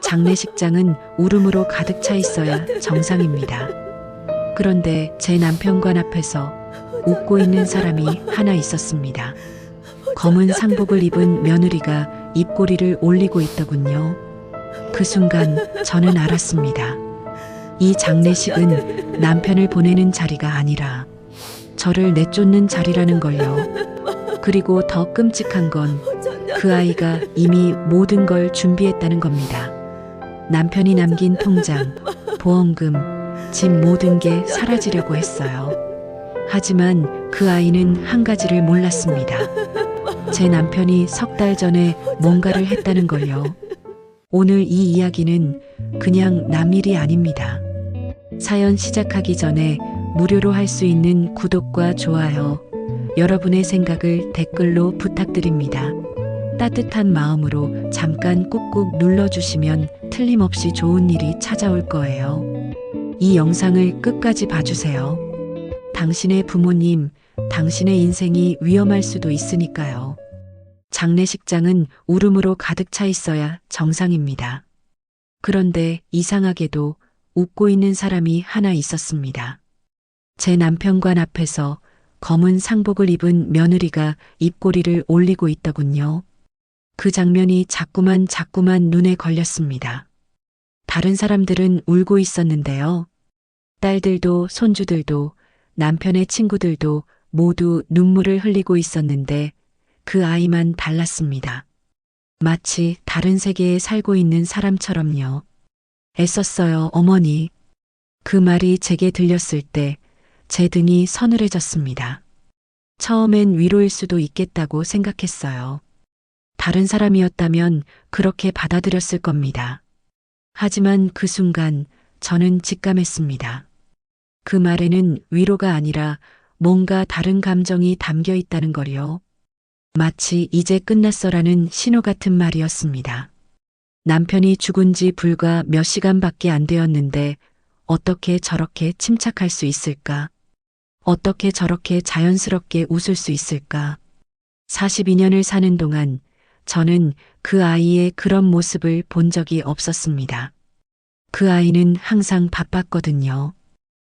장례식장은 울음으로 가득 차 있어야 정상입니다. 그런데 제 남편관 앞에서 웃고 있는 사람이 하나 있었습니다. 검은 상복을 입은 며느리가 입꼬리를 올리고 있더군요. 그 순간 저는 알았습니다. 이 장례식은 남편을 보내는 자리가 아니라 저를 내쫓는 자리라는 걸요. 그리고 더 끔찍한 건 그 아이가 이미 모든 걸 준비했다는 겁니다. 남편이 남긴 통장, 보험금, 집 모든 게 사라지려고 했어요. 하지만 그 아이는 한 가지를 몰랐습니다. 제 남편이 석 달 전에 뭔가를 했다는 걸요. 오늘 이 이야기는 그냥 남 일이 아닙니다. 사연 시작하기 전에 무료로 할 수 있는 구독과 좋아요, 여러분의 생각을 댓글로 부탁드립니다. 따뜻한 마음으로 잠깐 꾹꾹 눌러주시면 틀림없이 좋은 일이 찾아올 거예요. 이 영상을 끝까지 봐주세요. 당신의 부모님, 당신의 인생이 위험할 수도 있으니까요. 장례식장은 울음으로 가득 차 있어야 정상입니다. 그런데 이상하게도 웃고 있는 사람이 하나 있었습니다. 제 남편관 앞에서 검은 상복을 입은 며느리가 입꼬리를 올리고 있더군요. 그 장면이 자꾸만 눈에 걸렸습니다. 다른 사람들은 울고 있었는데요. 딸들도 손주들도 남편의 친구들도 모두 눈물을 흘리고 있었는데 그 아이만 달랐습니다. 마치 다른 세계에 살고 있는 사람처럼요. 애썼어요, 어머니. 그 말이 제게 들렸을 때 제 등이 서늘해졌습니다. 처음엔 위로일 수도 있겠다고 생각했어요. 다른 사람이었다면 그렇게 받아들였을 겁니다. 하지만 그 순간 저는 직감했습니다. 그 말에는 위로가 아니라 뭔가 다른 감정이 담겨 있다는 걸요. 마치 이제 끝났어라는 신호 같은 말이었습니다. 남편이 죽은 지 불과 몇 시간밖에 안 되었는데 어떻게 저렇게 침착할 수 있을까? 어떻게 저렇게 자연스럽게 웃을 수 있을까? 42년을 사는 동안 저는 그 아이의 그런 모습을 본 적이 없었습니다. 그 아이는 항상 바빴거든요.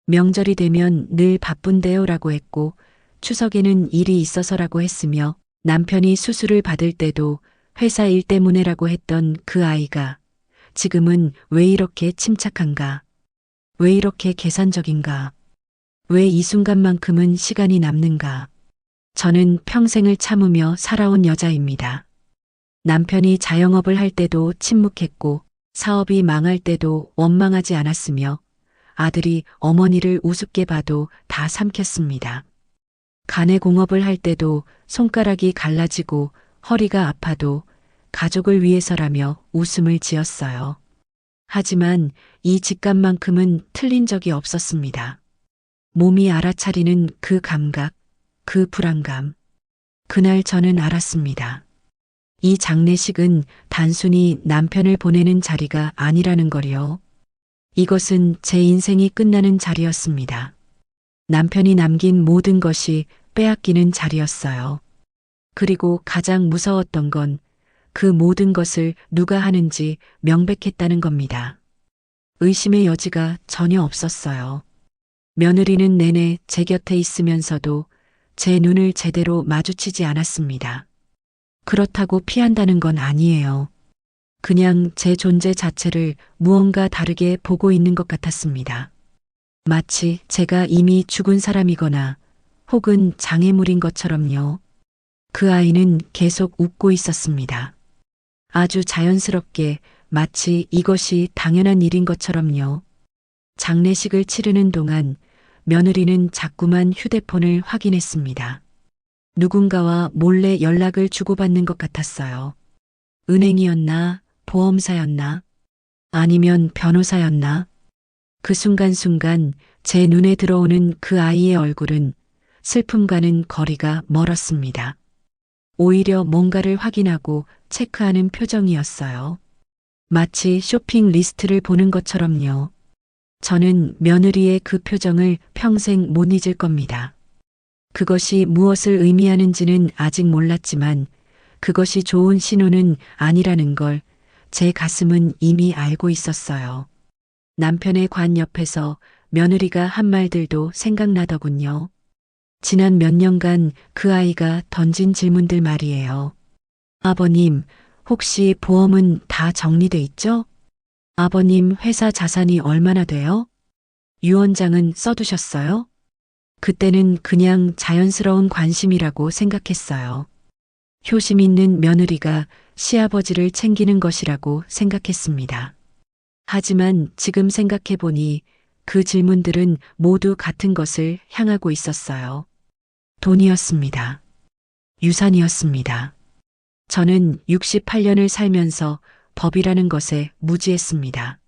명절이 되면 늘 바쁜데요라고 했고 추석에는 일이 있어서라고 했으며 남편이 수술을 받을 때도 회사 일 때문에라고 했던 그 아이가 지금은 왜 이렇게 침착한가? 왜 이렇게 계산적인가? 왜 이 순간만큼은 시간이 남는가? 저는 평생을 참으며 살아온 여자입니다. 남편이 자영업을 할 때도 침묵했고 사업이 망할 때도 원망하지 않았으며 아들이 어머니를 우습게 봐도 다 삼켰습니다. 간의 공업을 할 때도 손가락이 갈라지고 허리가 아파도 가족을 위해서라며 웃음을 지었어요. 하지만 이 직감만큼은 틀린 적이 없었습니다. 몸이 알아차리는 그 감각, 그 불안감. 그날 저는 알았습니다. 이 장례식은 단순히 남편을 보내는 자리가 아니라는 걸요. 이것은 제 인생이 끝나는 자리였습니다. 남편이 남긴 모든 것이 빼앗기는 자리였어요. 그리고 가장 무서웠던 건 그 모든 것을 누가 하는지 명백했다는 겁니다. 의심의 여지가 전혀 없었어요. 며느리는 내내 제 곁에 있으면서도 제 눈을 제대로 마주치지 않았습니다. 그렇다고 피한다는 건 아니에요. 그냥 제 존재 자체를 무언가 다르게 보고 있는 것 같았습니다. 마치 제가 이미 죽은 사람이거나 혹은 장애물인 것처럼요. 그 아이는 계속 웃고 있었습니다. 아주 자연스럽게 마치 이것이 당연한 일인 것처럼요. 장례식을 치르는 동안 며느리는 자꾸만 휴대폰을 확인했습니다. 누군가와 몰래 연락을 주고받는 것 같았어요. 은행이었나, 보험사였나, 아니면 변호사였나. 그 순간순간 제 눈에 들어오는 그 아이의 얼굴은 슬픔과는 거리가 멀었습니다. 오히려 뭔가를 확인하고 체크하는 표정이었어요. 마치 쇼핑 리스트를 보는 것처럼요. 저는 며느리의 그 표정을 평생 못 잊을 겁니다. 그것이 무엇을 의미하는지는 아직 몰랐지만 그것이 좋은 신호는 아니라는 걸 제 가슴은 이미 알고 있었어요. 남편의 관 옆에서 며느리가 한 말들도 생각나더군요. 지난 몇 년간 그 아이가 던진 질문들 말이에요. 아버님, 혹시 보험은 다 정리돼 있죠? 아버님 회사 자산이 얼마나 돼요? 유언장은 써두셨어요? 그때는 그냥 자연스러운 관심이라고 생각했어요. 효심 있는 며느리가 시아버지를 챙기는 것이라고 생각했습니다. 하지만 지금 생각해보니 그 질문들은 모두 같은 것을 향하고 있었어요. 돈이었습니다. 유산이었습니다. 저는 68년을 살면서 법이라는 것에 무지했습니다.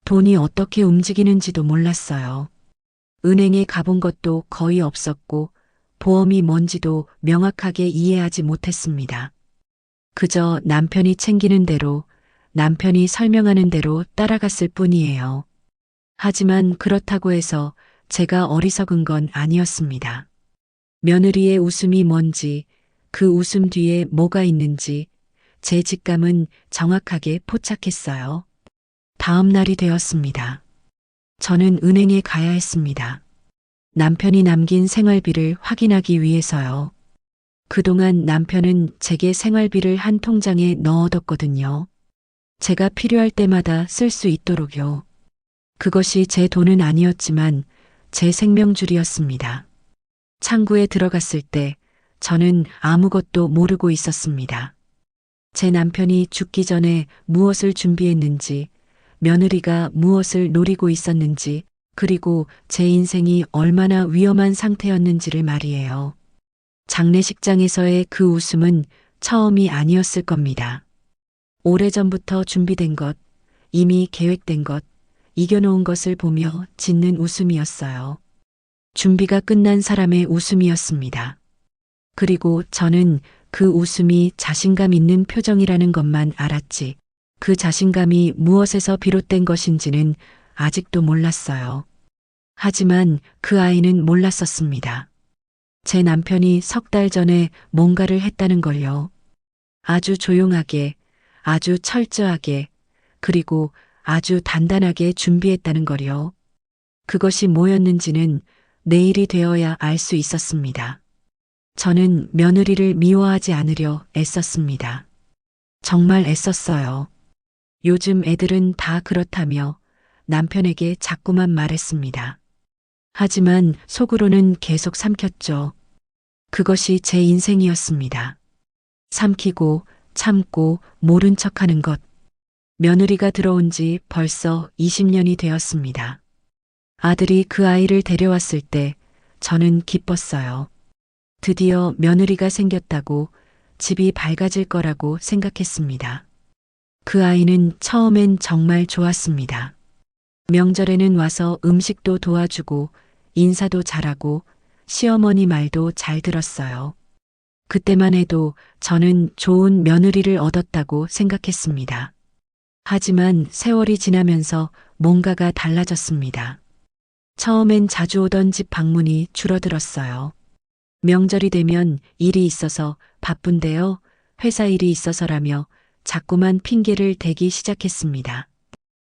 돈이 어떻게 움직이는지도 몰랐어요. 은행에 가본 것도 거의 없었고 보험이 뭔지도 명확하게 이해하지 못했습니다. 그저 남편이 챙기는 대로, 남편이 설명하는 대로 따라갔을 뿐이에요. 하지만 그렇다고 해서 제가 어리석은 건 아니었습니다. 며느리의 웃음이 뭔지, 그 웃음 뒤에 뭐가 있는지 제 직감은 정확하게 포착했어요. 다음 날이 되었습니다. 저는 은행에 가야 했습니다. 남편이 남긴 생활비를 확인하기 위해서요. 그동안 남편은 제게 생활비를 한 통장에 넣어뒀거든요. 제가 필요할 때마다 쓸 수 있도록요. 그것이 제 돈은 아니었지만 제 생명줄이었습니다. 창구에 들어갔을 때 저는 아무것도 모르고 있었습니다. 제 남편이 죽기 전에 무엇을 준비했는지, 며느리가 무엇을 노리고 있었는지, 그리고 제 인생이 얼마나 위험한 상태였는지를 말이에요. 장례식장에서의 그 웃음은 처음이 아니었을 겁니다. 오래전부터 준비된 것, 이미 계획된 것, 이겨놓은 것을 보며 짓는 웃음이었어요. 준비가 끝난 사람의 웃음이었습니다. 그리고 저는 그 웃음이 자신감 있는 표정이라는 것만 알았지, 그 자신감이 무엇에서 비롯된 것인지는 아직도 몰랐어요. 하지만 그 아이는 몰랐었습니다. 제 남편이 석 달 전에 뭔가를 했다는 걸요. 아주 조용하게, 아주 철저하게, 그리고 아주 단단하게 준비했다는 걸요. 그것이 뭐였는지는 내일이 되어야 알 수 있었습니다. 저는 며느리를 미워하지 않으려 애썼습니다. 정말 애썼어요. 요즘 애들은 다 그렇다며 남편에게 자꾸만 말했습니다. 하지만 속으로는 계속 삼켰죠. 그것이 제 인생이었습니다. 삼키고 참고 모른 척하는 것. 며느리가 들어온 지 벌써 20년이 되었습니다. 아들이 그 아이를 데려왔을 때 저는 기뻤어요. 드디어 며느리가 생겼다고, 집이 밝아질 거라고 생각했습니다. 그 아이는 처음엔 정말 좋았습니다. 명절에는 와서 음식도 도와주고 인사도 잘하고 시어머니 말도 잘 들었어요. 그때만 해도 저는 좋은 며느리를 얻었다고 생각했습니다. 하지만 세월이 지나면서 뭔가가 달라졌습니다. 처음엔 자주 오던 집 방문이 줄어들었어요. 명절이 되면 일이 있어서 바쁜데요, 회사 일이 있어서라며 자꾸만 핑계를 대기 시작했습니다.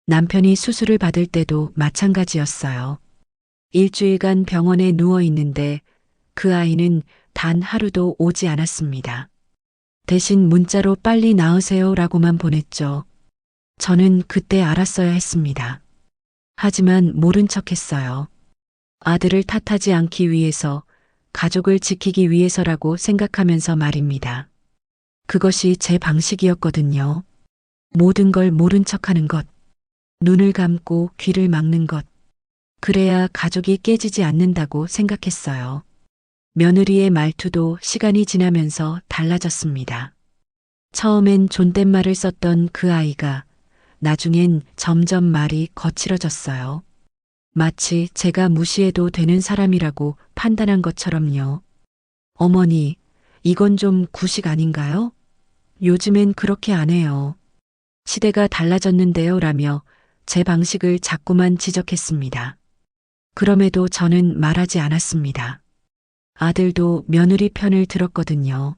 남편이 수술을 받을 때도 마찬가지였어요. 일주일간 병원에 누워 있는데 그 아이는 단 하루도 오지 않았습니다. 대신 문자로 빨리 나으세요라고만 보냈죠. 저는 그때 알았어야 했습니다. 하지만 모른 척 했어요. 아들을 탓하지 않기 위해서, 가족을 지키기 위해서라고 생각하면서 말입니다. 그것이 제 방식이었거든요. 모든 걸 모른 척하는 것, 눈을 감고 귀를 막는 것. 그래야 가족이 깨지지 않는다고 생각했어요. 며느리의 말투도 시간이 지나면서 달라졌습니다. 처음엔 존댓말을 썼던 그 아이가 나중엔 점점 말이 거칠어졌어요. 마치 제가 무시해도 되는 사람이라고 판단한 것처럼요. 어머니, 이건 좀 구식 아닌가요? 요즘엔 그렇게 안 해요. 시대가 달라졌는데요 라며 제 방식을 자꾸만 지적했습니다. 그럼에도 저는 말하지 않았습니다. 아들도 며느리 편을 들었거든요.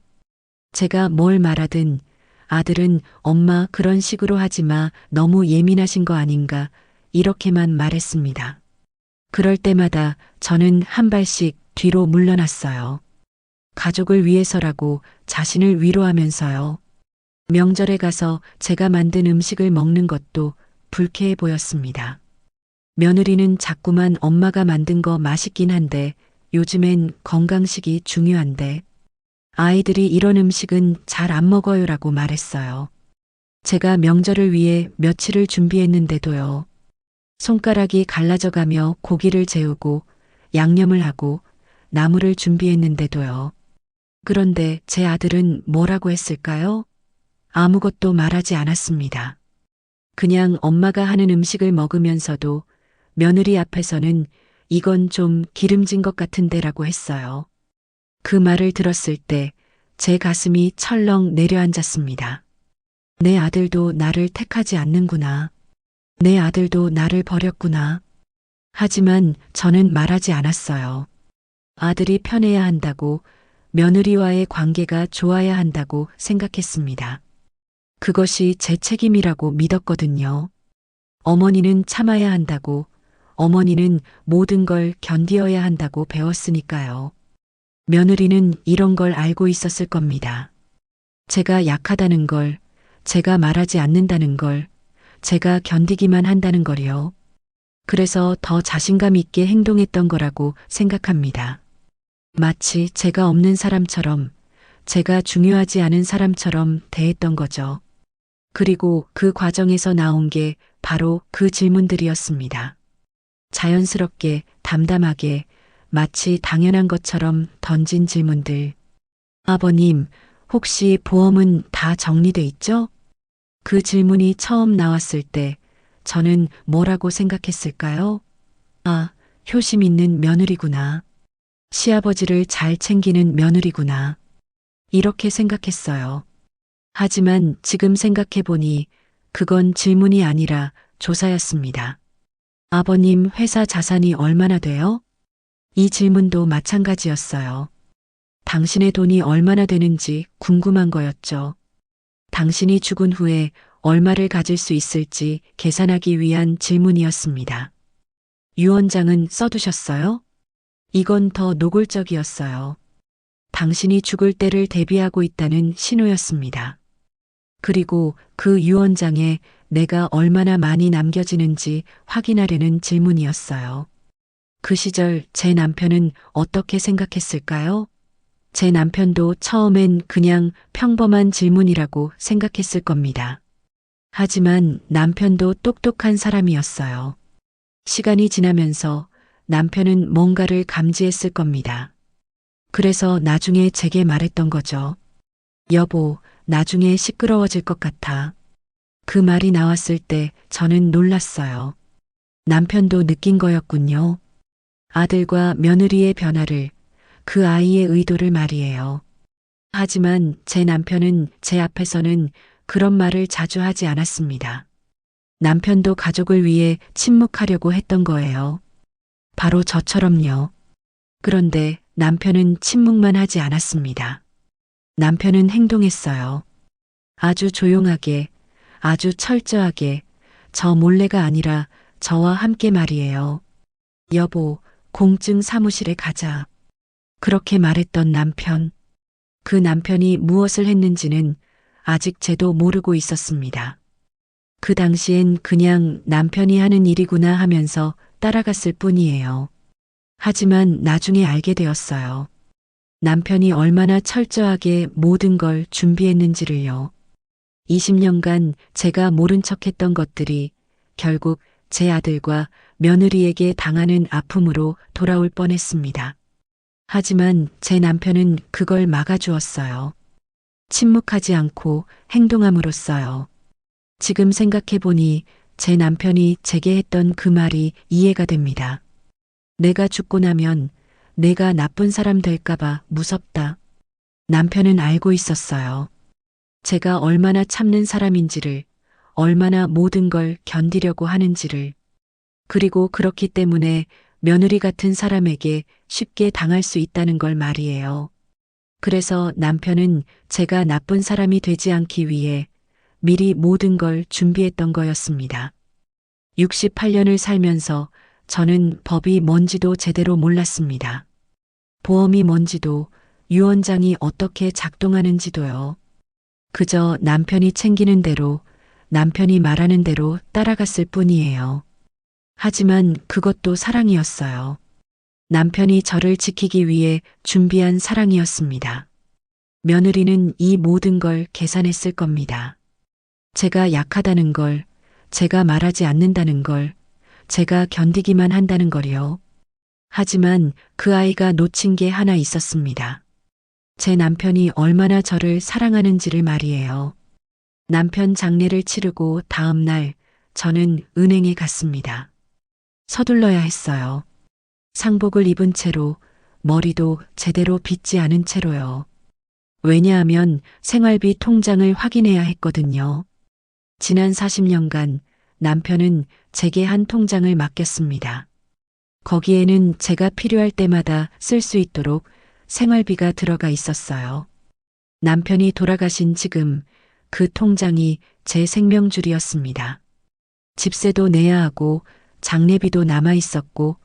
제가 뭘 말하든 아들은 엄마 그런 식으로 하지 마. 너무 예민하신 거 아닌가. 이렇게만 말했습니다. 그럴 때마다 저는 한 발씩 뒤로 물러났어요. 가족을 위해서라고 자신을 위로하면서요. 명절에 가서 제가 만든 음식을 먹는 것도 불쾌해 보였습니다. 며느리는 자꾸만 엄마가 만든 거 맛있긴 한데 요즘엔 건강식이 중요한데 아이들이 이런 음식은 잘 안 먹어요라고 말했어요. 제가 명절을 위해 며칠을 준비했는데도요. 손가락이 갈라져 가며 고기를 재우고 양념을 하고 나물을 준비했는데도요. 그런데 제 아들은 뭐라고 했을까요? 아무것도 말하지 않았습니다. 그냥 엄마가 하는 음식을 먹으면서도 며느리 앞에서는 이건 좀 기름진 것 같은데라고 했어요. 그 말을 들었을 때 제 가슴이 철렁 내려앉았습니다. 내 아들도 나를 택하지 않는구나. 내 아들도 나를 버렸구나. 하지만 저는 말하지 않았어요. 아들이 편해야 한다고, 며느리와의 관계가 좋아야 한다고 생각했습니다. 그것이 제 책임이라고 믿었거든요. 어머니는 참아야 한다고, 어머니는 모든 걸 견디어야 한다고 배웠으니까요. 며느리는 이런 걸 알고 있었을 겁니다. 제가 약하다는 걸, 제가 말하지 않는다는 걸, 제가 견디기만 한다는 걸요. 그래서 더 자신감 있게 행동했던 거라고 생각합니다. 마치 제가 없는 사람처럼, 제가 중요하지 않은 사람처럼 대했던 거죠. 그리고 그 과정에서 나온 게 바로 그 질문들이었습니다. 자연스럽게, 담담하게, 마치 당연한 것처럼 던진 질문들. 아버님, 혹시 보험은 다 정리돼 있죠? 그 질문이 처음 나왔을 때 저는 뭐라고 생각했을까요? 아, 효심 있는 며느리구나. 시아버지를 잘 챙기는 며느리구나. 이렇게 생각했어요. 하지만 지금 생각해보니 그건 질문이 아니라 조사였습니다. 아버님 회사 자산이 얼마나 돼요? 이 질문도 마찬가지였어요. 당신의 돈이 얼마나 되는지 궁금한 거였죠. 당신이 죽은 후에 얼마를 가질 수 있을지 계산하기 위한 질문이었습니다. 유언장은 써두셨어요? 이건 더 노골적이었어요. 당신이 죽을 때를 대비하고 있다는 신호였습니다. 그리고 그 유언장에 내가 얼마나 많이 남겨지는지 확인하려는 질문이었어요. 그 시절 제 남편은 어떻게 생각했을까요? 제 남편도 처음엔 그냥 평범한 질문이라고 생각했을 겁니다. 하지만 남편도 똑똑한 사람이었어요. 시간이 지나면서 남편은 뭔가를 감지했을 겁니다. 그래서 나중에 제게 말했던 거죠. 여보, 나중에 시끄러워질 것 같아. 그 말이 나왔을 때 저는 놀랐어요. 남편도 느낀 거였군요. 아들과 며느리의 변화를, 그 아이의 의도를 말이에요. 하지만 제 남편은 제 앞에서는 그런 말을 자주 하지 않았습니다. 남편도 가족을 위해 침묵하려고 했던 거예요. 바로 저처럼요. 그런데 남편은 침묵만 하지 않았습니다. 남편은 행동했어요. 아주 조용하게, 아주 철저하게, 저 몰래가 아니라 저와 함께 말이에요. 여보, 공증 사무실에 가자. 그렇게 말했던 남편. 그 남편이 무엇을 했는지는 아직 제도 모르고 있었습니다. 그 당시엔 그냥 남편이 하는 일이구나 하면서 따라갔을 뿐이에요. 하지만 나중에 알게 되었어요. 남편이 얼마나 철저하게 모든 걸 준비했는지를요. 20년간 제가 모른 척했던 것들이 결국 제 아들과 며느리에게 당하는 아픔으로 돌아올 뻔했습니다. 하지만 제 남편은 그걸 막아주었어요. 침묵하지 않고 행동함으로써요. 지금 생각해보니 제 남편이 제게 했던 그 말이 이해가 됩니다. 내가 죽고 나면 내가 나쁜 사람 될까봐 무섭다. 남편은 알고 있었어요. 제가 얼마나 참는 사람인지를, 얼마나 모든 걸 견디려고 하는지를. 그리고 그렇기 때문에 며느리 같은 사람에게 쉽게 당할 수 있다는 걸 말이에요. 그래서 남편은 제가 나쁜 사람이 되지 않기 위해 미리 모든 걸 준비했던 거였습니다. 68년을 살면서 저는 법이 뭔지도 제대로 몰랐습니다. 보험이 뭔지도, 유언장이 어떻게 작동하는지도요. 그저 남편이 챙기는 대로, 남편이 말하는 대로 따라갔을 뿐이에요. 하지만 그것도 사랑이었어요. 남편이 저를 지키기 위해 준비한 사랑이었습니다. 며느리는 이 모든 걸 계산했을 겁니다. 제가 약하다는 걸, 제가 말하지 않는다는 걸, 제가 견디기만 한다는 걸요. 하지만 그 아이가 놓친 게 하나 있었습니다. 제 남편이 얼마나 저를 사랑하는지를 말이에요. 남편 장례를 치르고 다음 날 저는 은행에 갔습니다. 서둘러야 했어요. 상복을 입은 채로, 머리도 제대로 빗지 않은 채로요. 왜냐하면 생활비 통장을 확인해야 했거든요. 지난 40년간 남편은 제게 한 통장을 맡겼습니다. 거기에는 제가 필요할 때마다 쓸 수 있도록 생활비가 들어가 있었어요. 남편이 돌아가신 지금 그 통장이 제 생명줄이었습니다. 집세도 내야 하고 장례비도 남아 있었고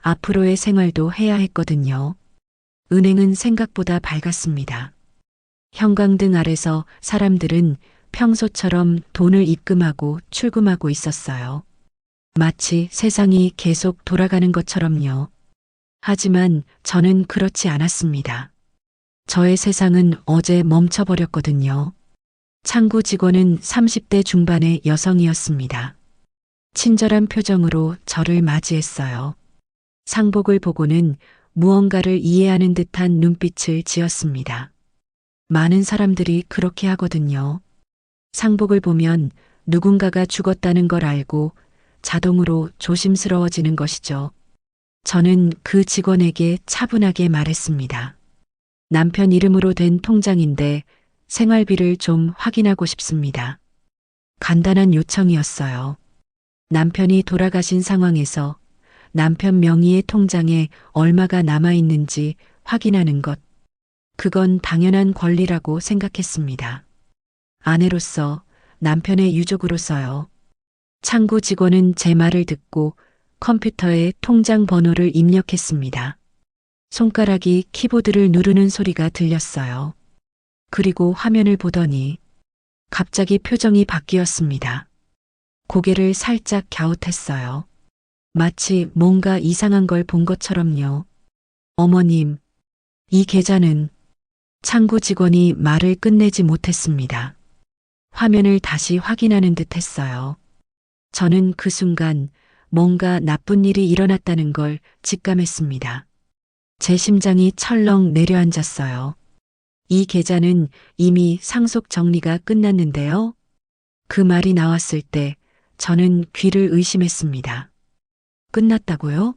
앞으로의 생활도 해야 했거든요. 은행은 생각보다 밝았습니다. 형광등 아래서 사람들은 평소처럼 돈을 입금하고 출금하고 있었어요. 마치 세상이 계속 돌아가는 것처럼요. 하지만 저는 그렇지 않았습니다. 저의 세상은 어제 멈춰버렸거든요. 창구 직원은 30대 중반의 여성이었습니다. 친절한 표정으로 저를 맞이했어요. 상복을 보고는 무언가를 이해하는 듯한 눈빛을 지었습니다. 많은 사람들이 그렇게 하거든요. 상복을 보면 누군가가 죽었다는 걸 알고 자동으로 조심스러워지는 것이죠. 저는 그 직원에게 차분하게 말했습니다. 남편 이름으로 된 통장인데 생활비를 좀 확인하고 싶습니다. 간단한 요청이었어요. 남편이 돌아가신 상황에서 남편 명의의 통장에 얼마가 남아있는지 확인하는 것. 그건 당연한 권리라고 생각했습니다. 아내로서, 남편의 유족으로서요. 창구 직원은 제 말을 듣고 컴퓨터에 통장 번호를 입력했습니다. 손가락이 키보드를 누르는 소리가 들렸어요. 그리고 화면을 보더니 갑자기 표정이 바뀌었습니다. 고개를 살짝 갸웃했어요. 마치 뭔가 이상한 걸 본 것처럼요. 어머님, 이 계좌는 창구 직원이 말을 끝내지 못했습니다. 화면을 다시 확인하는 듯 했어요. 저는 그 순간 뭔가 나쁜 일이 일어났다는 걸 직감했습니다. 제 심장이 철렁 내려앉았어요. 이 계좌는 이미 상속 정리가 끝났는데요. 그 말이 나왔을 때 저는 귀를 의심했습니다. 끝났다고요?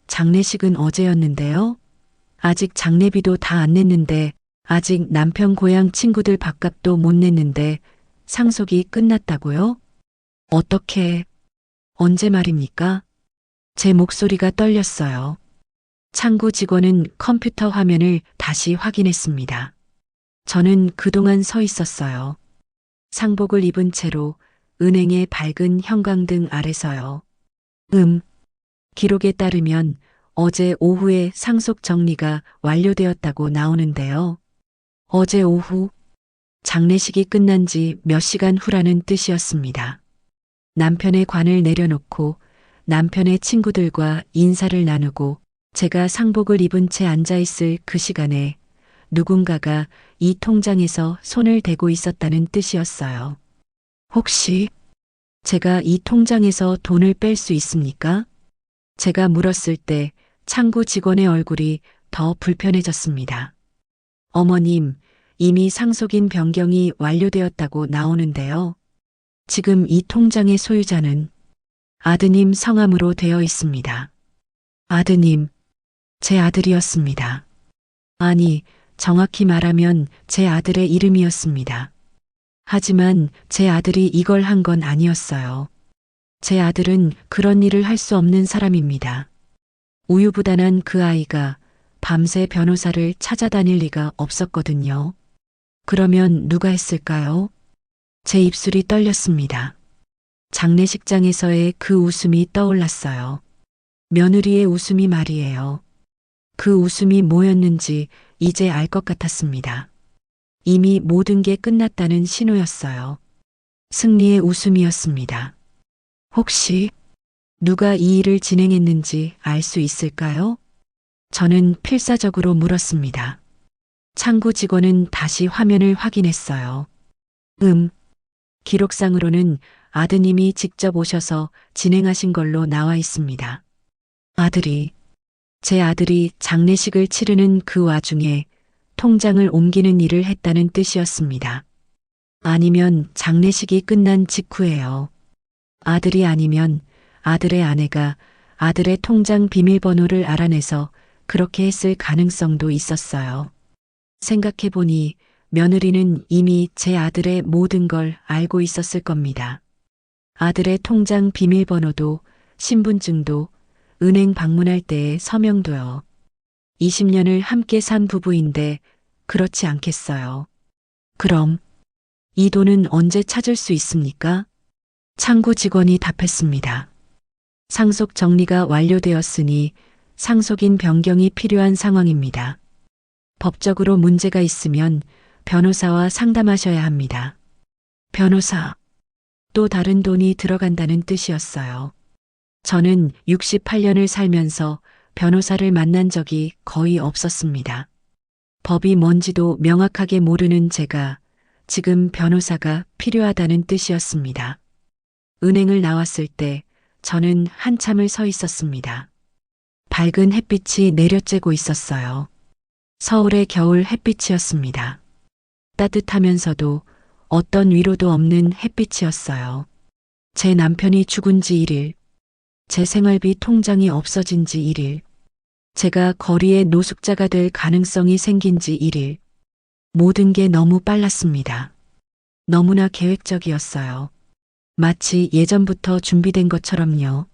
장례식은 어제였는데요. 아직 장례비도 다 안 냈는데, 아직 남편 고향 친구들 밥값도 못 냈는데 상속이 끝났다고요? 어떻게, 언제 말입니까? 제 목소리가 떨렸어요. 창구 직원은 컴퓨터 화면을 다시 확인했습니다. 저는 그동안 서 있었어요. 상복을 입은 채로 은행의 밝은 형광등 아래서요. 기록에 따르면 어제 오후에 상속 정리가 완료되었다고 나오는데요. 어제 오후, 장례식이 끝난 지 몇 시간 후라는 뜻이었습니다. 남편의 관을 내려놓고 남편의 친구들과 인사를 나누고 제가 상복을 입은 채 앉아있을 그 시간에 누군가가 이 통장에서 손을 대고 있었다는 뜻이었어요. 혹시 제가 이 통장에서 돈을 뺄 수 있습니까? 제가 물었을 때 창구 직원의 얼굴이 더 불편해졌습니다. 어머님, 이미 상속인 변경이 완료되었다고 나오는데요. 지금 이 통장의 소유자는 아드님 성함으로 되어 있습니다. 아드님, 제 아들이었습니다. 아니, 정확히 말하면 제 아들의 이름이었습니다. 하지만 제 아들이 이걸 한 건 아니었어요. 제 아들은 그런 일을 할 수 없는 사람입니다. 우유부단한 그 아이가 밤새 변호사를 찾아다닐 리가 없었거든요. 그러면 누가 했을까요? 제 입술이 떨렸습니다. 장례식장에서의 그 웃음이 떠올랐어요. 며느리의 웃음이 말이에요. 그 웃음이 뭐였는지 이제 알 것 같았습니다. 이미 모든 게 끝났다는 신호였어요. 승리의 웃음이었습니다. 혹시 누가 이 일을 진행했는지 알 수 있을까요? 저는 필사적으로 물었습니다. 창구 직원은 다시 화면을 확인했어요. 기록상으로는 아드님이 직접 오셔서 진행하신 걸로 나와 있습니다. 제 아들이 장례식을 치르는 그 와중에 통장을 옮기는 일을 했다는 뜻이었습니다. 아니면 장례식이 끝난 직후예요. 아들이 아니면 아들의 아내가 아들의 통장 비밀번호를 알아내서 그렇게 했을 가능성도 있었어요. 생각해보니 며느리는 이미 제 아들의 모든 걸 알고 있었을 겁니다. 아들의 통장 비밀번호도 신분증도 은행 방문할 때의 서명도요. 20년을 함께 산 부부인데 그렇지 않겠어요. 그럼 이 돈은 언제 찾을 수 있습니까? 창구 직원이 답했습니다. 상속 정리가 완료되었으니 상속인 변경이 필요한 상황입니다. 법적으로 문제가 있으면 변호사와 상담하셔야 합니다. 변호사. 또 다른 돈이 들어간다는 뜻이었어요. 저는 68년을 살면서 변호사를 만난 적이 거의 없었습니다. 법이 뭔지도 명확하게 모르는 제가 지금 변호사가 필요하다는 뜻이었습니다. 은행을 나왔을 때 저는 한참을 서 있었습니다. 밝은 햇빛이 내려쬐고 있었어요. 서울의 겨울 햇빛이었습니다. 따뜻하면서도 어떤 위로도 없는 햇빛이었어요. 제 남편이 죽은 지 1일, 제 생활비 통장이 없어진 지 1일, 제가 거리의 노숙자가 될 가능성이 생긴 지 1일, 모든 게 너무 빨랐습니다. 너무나 계획적이었어요. 마치 예전부터 준비된 것처럼요.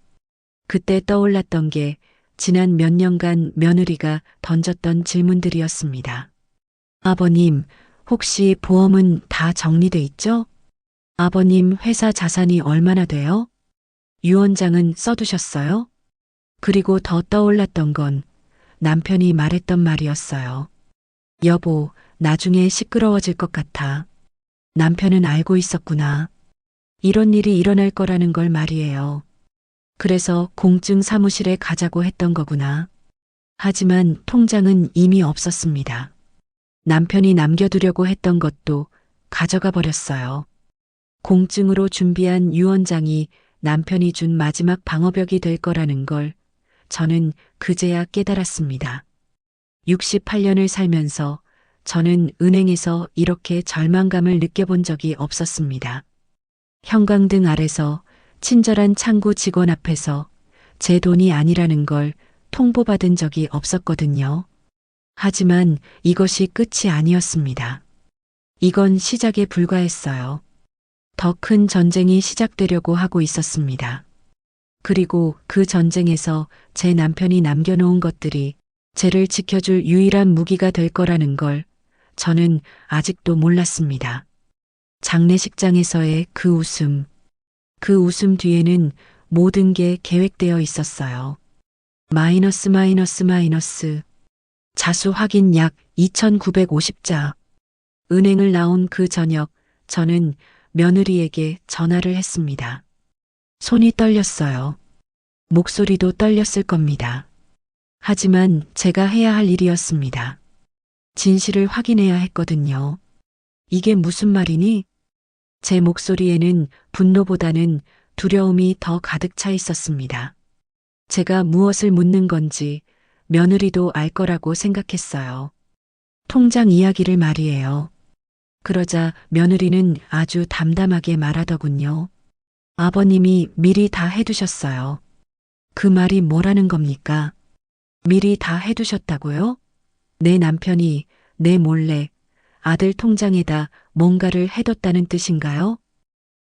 그때 떠올랐던 게 지난 몇 년간 며느리가 던졌던 질문들이었습니다. 아버님, 혹시 보험은 다 정리돼 있죠? 아버님 회사 자산이 얼마나 돼요? 유언장은 써두셨어요? 그리고 더 떠올랐던 건 남편이 말했던 말이었어요. 여보, 나중에 시끄러워질 것 같아. 남편은 알고 있었구나. 이런 일이 일어날 거라는 걸 말이에요. 그래서 공증 사무실에 가자고 했던 거구나. 하지만 통장은 이미 없었습니다. 남편이 남겨두려고 했던 것도 가져가 버렸어요. 공증으로 준비한 유언장이 남편이 준 마지막 방어벽이 될 거라는 걸 저는 그제야 깨달았습니다. 68년을 살면서 저는 은행에서 이렇게 절망감을 느껴본 적이 없었습니다. 형광등 아래서 친절한 창구 직원 앞에서 제 돈이 아니라는 걸 통보받은 적이 없었거든요. 하지만 이것이 끝이 아니었습니다. 이건 시작에 불과했어요. 더 큰 전쟁이 시작되려고 하고 있었습니다. 그리고 그 전쟁에서 제 남편이 남겨놓은 것들이 쟤를 지켜줄 유일한 무기가 될 거라는 걸 저는 아직도 몰랐습니다. 장례식장에서의 그 웃음 뒤에는 모든 게 계획되어 있었어요. 마이너스 마이너스 마이너스. 자수 확인 약 2,950자. 은행을 나온 그 저녁 저는 며느리에게 전화를 했습니다. 손이 떨렸어요. 목소리도 떨렸을 겁니다. 하지만 제가 해야 할 일이었습니다. 진실을 확인해야 했거든요. 이게 무슨 말이니? 제 목소리에는 분노보다는 두려움이 더 가득 차 있었습니다. 제가 무엇을 묻는 건지 며느리도 알 거라고 생각했어요. 통장 이야기를 말이에요. 그러자 며느리는 아주 담담하게 말하더군요. 아버님이 미리 다 해두셨어요. 그 말이 뭐라는 겁니까? 미리 다 해두셨다고요? 내 남편이 내 몰래 아들 통장에다 뭔가를 해뒀다는 뜻인가요?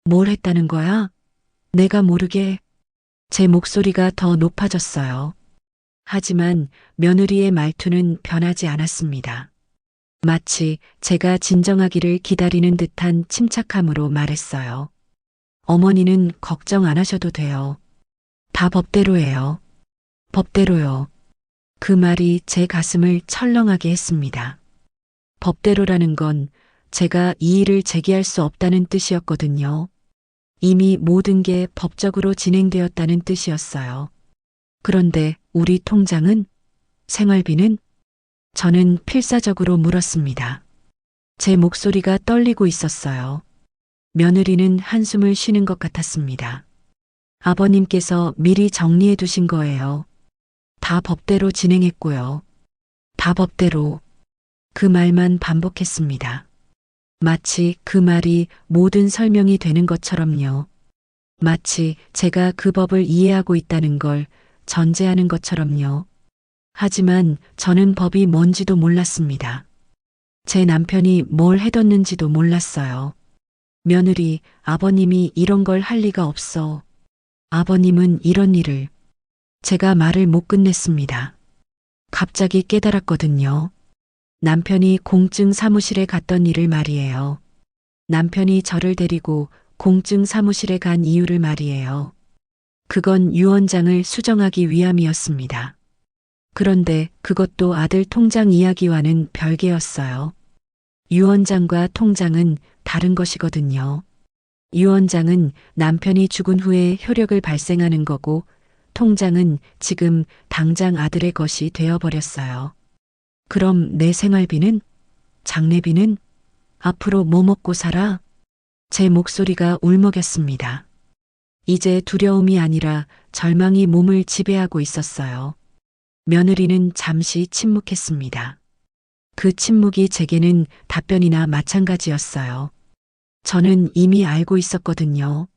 뭘 했다는 거야? 내가 모르게. 제 목소리가 더 높아졌어요. 하지만 며느리의 말투는 변하지 않았습니다. 마치 제가 진정하기를 기다리는 듯한 침착함으로 말했어요. 어머니는 걱정 안 하셔도 돼요. 다 법대로예요. 법대로요. 그 말이 제 가슴을 철렁하게 했습니다. 법대로라는 건 제가 이의를 제기할 수 없다는 뜻이었거든요. 이미 모든 게 법적으로 진행되었다는 뜻이었어요. 그런데 우리 통장은? 생활비는? 저는 필사적으로 물었습니다. 제 목소리가 떨리고 있었어요. 며느리는 한숨을 쉬는 것 같았습니다. 아버님께서 미리 정리해 두신 거예요. 다 법대로 진행했고요. 다 법대로. 그 말만 반복했습니다. 마치 그 말이 모든 설명이 되는 것처럼요. 마치 제가 그 법을 이해하고 있다는 걸 전제하는 것처럼요. 하지만 저는 법이 뭔지도 몰랐습니다. 제 남편이 뭘 해뒀는지도 몰랐어요. 며느리, 아버님이 이런 걸 할 리가 없어. 아버님은 이런 일을. 제가 말을 못 끝냈습니다. 갑자기 깨달았거든요. 남편이 공증 사무실에 갔던 일을 말이에요. 남편이 저를 데리고 공증 사무실에 간 이유를 말이에요. 그건 유언장을 수정하기 위함이었습니다. 그런데 그것도 아들 통장 이야기와는 별개였어요. 유언장과 통장은 다른 것이거든요. 유언장은 남편이 죽은 후에 효력을 발생하는 거고, 통장은 지금 당장 아들의 것이 되어버렸어요. 그럼 내 생활비는? 장례비는? 앞으로 뭐 먹고 살아? 제 목소리가 울먹였습니다. 이제 두려움이 아니라 절망이 몸을 지배하고 있었어요. 며느리는 잠시 침묵했습니다. 그 침묵이 제게는 답변이나 마찬가지였어요. 저는 이미 알고 있었거든요.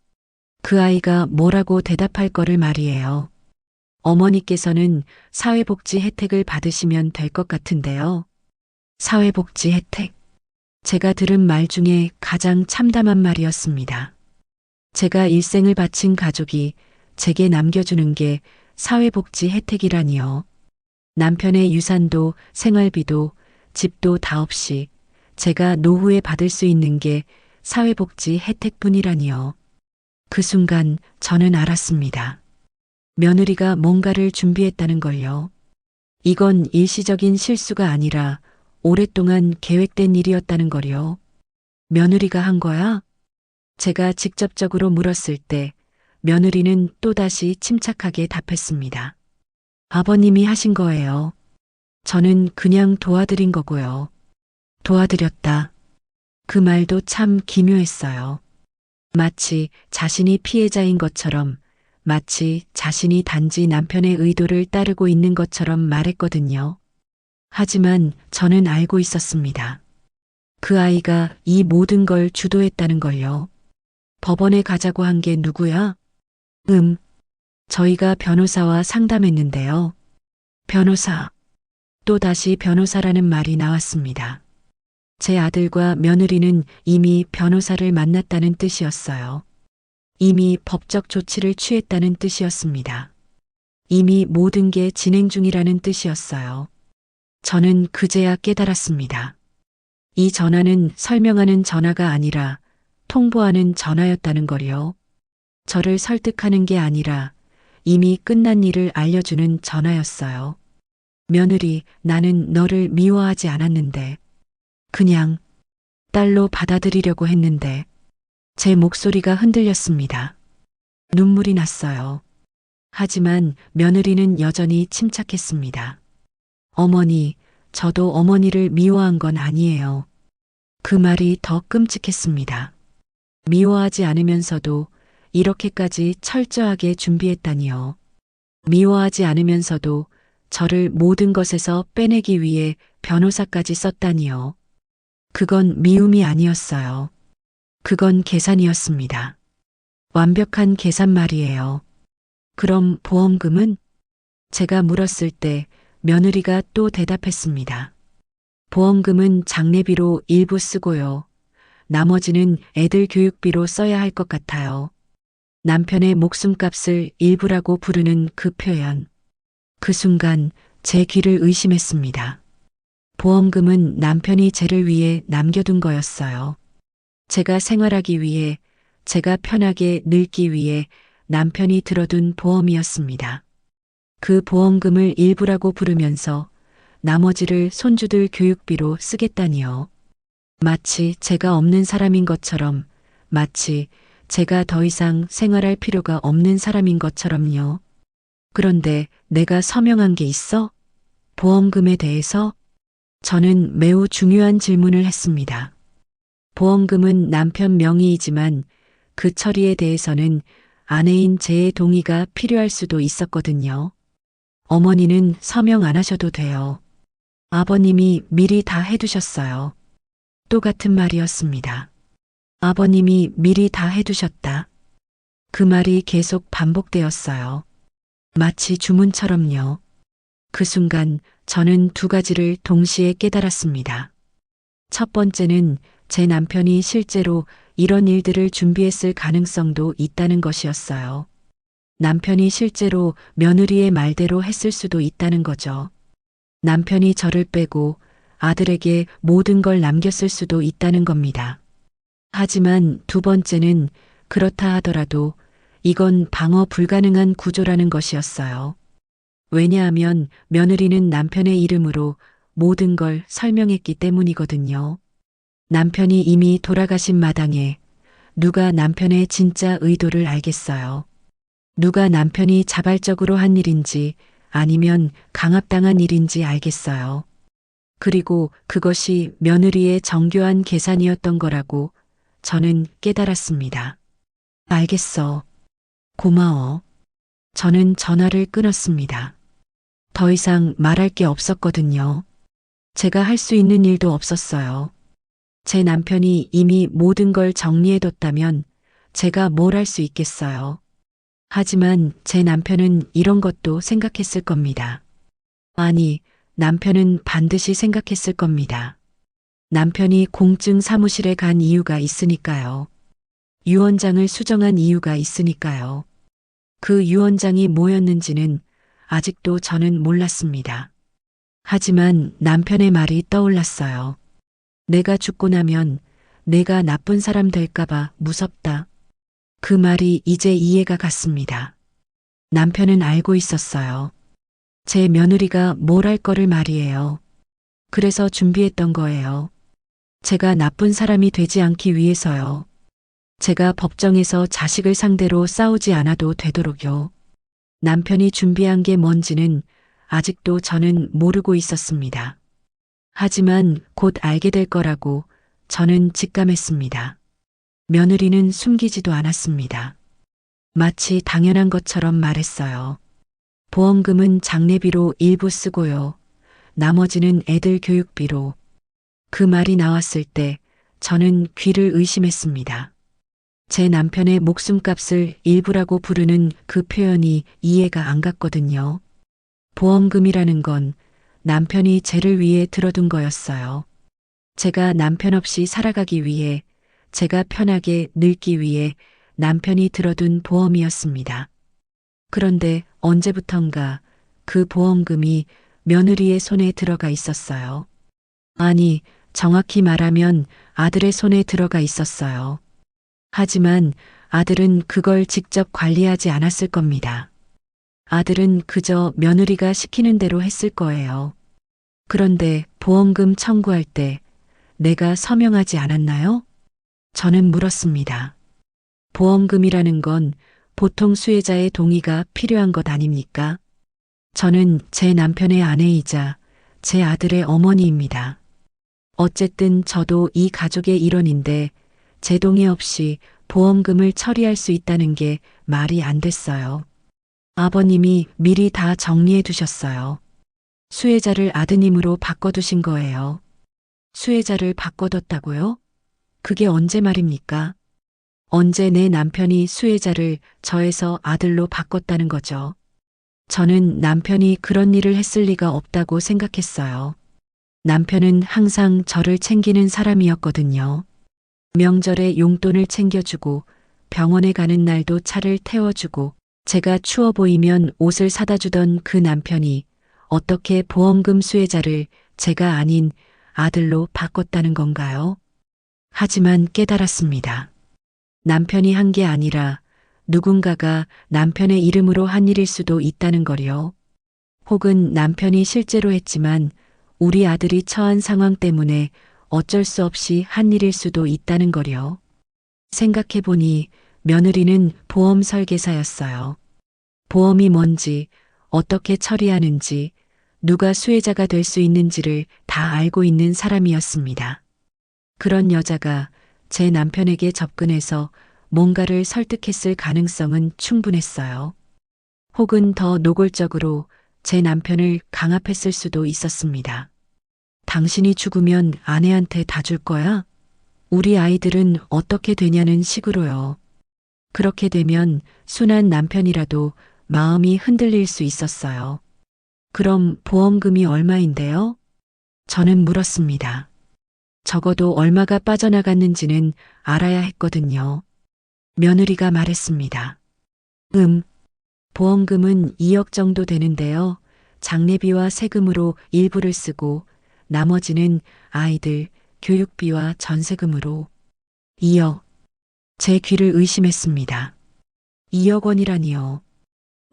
그 아이가 뭐라고 대답할 거를 말이에요. 어머니께서는 사회복지 혜택을 받으시면 될 것 같은데요. 사회복지 혜택. 제가 들은 말 중에 가장 참담한 말이었습니다. 제가 일생을 바친 가족이 제게 남겨주는 게 사회복지 혜택이라니요. 남편의 유산도 생활비도 집도 다 없이 제가 노후에 받을 수 있는 게 사회복지 혜택뿐이라니요. 그 순간 저는 알았습니다. 며느리가 뭔가를 준비했다는 걸요. 이건 일시적인 실수가 아니라 오랫동안 계획된 일이었다는 걸요. 며느리가 한 거야? 제가 직접적으로 물었을 때 며느리는 또다시 침착하게 답했습니다. 아버님이 하신 거예요. 저는 그냥 도와드린 거고요. 도와드렸다. 그 말도 참 기묘했어요. 마치 자신이 피해자인 것처럼, 마치 자신이 단지 남편의 의도를 따르고 있는 것처럼 말했거든요. 하지만 저는 알고 있었습니다. 그 아이가 이 모든 걸 주도했다는 걸요. 법원에 가자고 한 게 누구야? 저희가 변호사와 상담했는데요. 변호사. 또다시 변호사라는 말이 나왔습니다. 제 아들과 며느리는 이미 변호사를 만났다는 뜻이었어요. 이미 법적 조치를 취했다는 뜻이었습니다. 이미 모든 게 진행 중이라는 뜻이었어요. 저는 그제야 깨달았습니다. 이 전화는 설명하는 전화가 아니라 통보하는 전화였다는 걸요. 저를 설득하는 게 아니라 이미 끝난 일을 알려주는 전화였어요. 며느리, 나는 너를 미워하지 않았는데, 그냥 딸로 받아들이려고 했는데, 제 목소리가 흔들렸습니다. 눈물이 났어요. 하지만 며느리는 여전히 침착했습니다. 어머니, 저도 어머니를 미워한 건 아니에요. 그 말이 더 끔찍했습니다. 미워하지 않으면서도 이렇게까지 철저하게 준비했다니요. 미워하지 않으면서도 저를 모든 것에서 빼내기 위해 변호사까지 썼다니요. 그건 미움이 아니었어요. 그건 계산이었습니다. 완벽한 계산 말이에요. 그럼 보험금은? 제가 물었을 때 며느리가 또 대답했습니다. 보험금은 장례비로 일부 쓰고요. 나머지는 애들 교육비로 써야 할 것 같아요. 남편의 목숨값을 일부라고 부르는 그 표현. 그 순간 제 귀를 의심했습니다. 보험금은 남편이 쟤를 위해 남겨둔 거였어요. 제가 생활하기 위해, 제가 편하게 늙기 위해 남편이 들어둔 보험이었습니다. 그 보험금을 일부라고 부르면서 나머지를 손주들 교육비로 쓰겠다니요. 마치 제가 없는 사람인 것처럼, 마치 제가 더 이상 생활할 필요가 없는 사람인 것처럼요. 그런데 내가 서명한 게 있어? 보험금에 대해서? 저는 매우 중요한 질문을 했습니다. 보험금은 남편 명의이지만 그 처리에 대해서는 아내인 제의 동의가 필요할 수도 있었거든요. 어머니는 서명 안 하셔도 돼요. 아버님이 미리 다 해두셨어요. 똑같은 말이었습니다. 아버님이 미리 다 해두셨다. 그 말이 계속 반복되었어요. 마치 주문처럼요. 그 순간 저는 두 가지를 동시에 깨달았습니다. 첫 번째는 제 남편이 실제로 이런 일들을 준비했을 가능성도 있다는 것이었어요. 남편이 실제로 며느리의 말대로 했을 수도 있다는 거죠. 남편이 저를 빼고 아들에게 모든 걸 남겼을 수도 있다는 겁니다. 하지만 두 번째는 그렇다 하더라도 이건 방어 불가능한 구조라는 것이었어요. 왜냐하면 며느리는 남편의 이름으로 모든 걸 설명했기 때문이거든요. 남편이 이미 돌아가신 마당에 누가 남편의 진짜 의도를 알겠어요. 누가 남편이 자발적으로 한 일인지 아니면 강압당한 일인지 알겠어요. 그리고 그것이 며느리의 정교한 계산이었던 거라고 저는 깨달았습니다. 알겠어. 고마워. 저는 전화를 끊었습니다. 더 이상 말할 게 없었거든요. 제가 할 수 있는 일도 없었어요. 제 남편이 이미 모든 걸 정리해뒀다면 제가 뭘 할 수 있겠어요. 하지만 제 남편은 이런 것도 생각했을 겁니다. 아니, 남편은 반드시 생각했을 겁니다. 남편이 공증 사무실에 간 이유가 있으니까요. 유언장을 수정한 이유가 있으니까요. 그 유언장이 뭐였는지는 아직도 저는 몰랐습니다. 하지만 남편의 말이 떠올랐어요. 내가 죽고 나면 내가 나쁜 사람 될까봐 무섭다. 그 말이 이제 이해가 갔습니다. 남편은 알고 있었어요. 제 며느리가 뭘 할 거를 말이에요. 그래서 준비했던 거예요. 제가 나쁜 사람이 되지 않기 위해서요. 제가 법정에서 자식을 상대로 싸우지 않아도 되도록요. 남편이 준비한 게 뭔지는 아직도 저는 모르고 있었습니다. 하지만 곧 알게 될 거라고 저는 직감했습니다. 며느리는 숨기지도 않았습니다. 마치 당연한 것처럼 말했어요. 보험금은 장례비로 일부 쓰고요. 나머지는 애들 교육비로. 그 말이 나왔을 때 저는 귀를 의심했습니다. 제 남편의 목숨값을 일부라고 부르는 그 표현이 이해가 안 갔거든요. 보험금이라는 건 남편이 쟤를 위해 들어둔 거였어요. 제가 남편 없이 살아가기 위해, 제가 편하게 늙기 위해 남편이 들어둔 보험이었습니다. 그런데 언제부턴가 그 보험금이 며느리의 손에 들어가 있었어요. 아니, 정확히 말하면 아들의 손에 들어가 있었어요. 하지만 아들은 그걸 직접 관리하지 않았을 겁니다. 아들은 그저 며느리가 시키는 대로 했을 거예요. 그런데 보험금 청구할 때 내가 서명하지 않았나요? 저는 물었습니다. 보험금이라는 건 보통 수혜자의 동의가 필요한 것 아닙니까? 저는 제 남편의 아내이자 제 아들의 어머니입니다. 어쨌든 저도 이 가족의 일원인데 제 동의 없이 보험금을 처리할 수 있다는 게 말이 안 됐어요. 아버님이 미리 다 정리해 두셨어요. 수혜자를 아드님으로 바꿔두신 거예요. 수혜자를 바꿔뒀다고요? 그게 언제 말입니까? 언제 내 남편이 수혜자를 저에서 아들로 바꿨다는 거죠. 저는 남편이 그런 일을 했을 리가 없다고 생각했어요. 남편은 항상 저를 챙기는 사람이었거든요. 명절에 용돈을 챙겨주고 병원에 가는 날도 차를 태워주고 제가 추워 보이면 옷을 사다 주던 그 남편이 어떻게 보험금 수혜자를 제가 아닌 아들로 바꿨다는 건가요? 하지만 깨달았습니다. 남편이 한 게 아니라 누군가가 남편의 이름으로 한 일일 수도 있다는 거요. 혹은 남편이 실제로 했지만 우리 아들이 처한 상황 때문에 어쩔 수 없이 한 일일 수도 있다는 거요. 생각해보니 며느리는 보험 설계사였어요. 보험이 뭔지, 어떻게 처리하는지, 누가 수혜자가 될 수 있는지를 다 알고 있는 사람이었습니다. 그런 여자가 제 남편에게 접근해서 뭔가를 설득했을 가능성은 충분했어요. 혹은 더 노골적으로 제 남편을 강압했을 수도 있었습니다. 당신이 죽으면 아내한테 다 줄 거야? 우리 아이들은 어떻게 되냐는 식으로요. 그렇게 되면 순한 남편이라도 마음이 흔들릴 수 있었어요. 그럼 보험금이 얼마인데요? 저는 물었습니다. 적어도 얼마가 빠져나갔는지는 알아야 했거든요. 며느리가 말했습니다. 보험금은 2억 정도 되는데요. 장례비와 세금으로 일부를 쓰고 나머지는 아이들 교육비와 전세금으로 2억. 제 귀를 의심했습니다. 2억 원이라니요.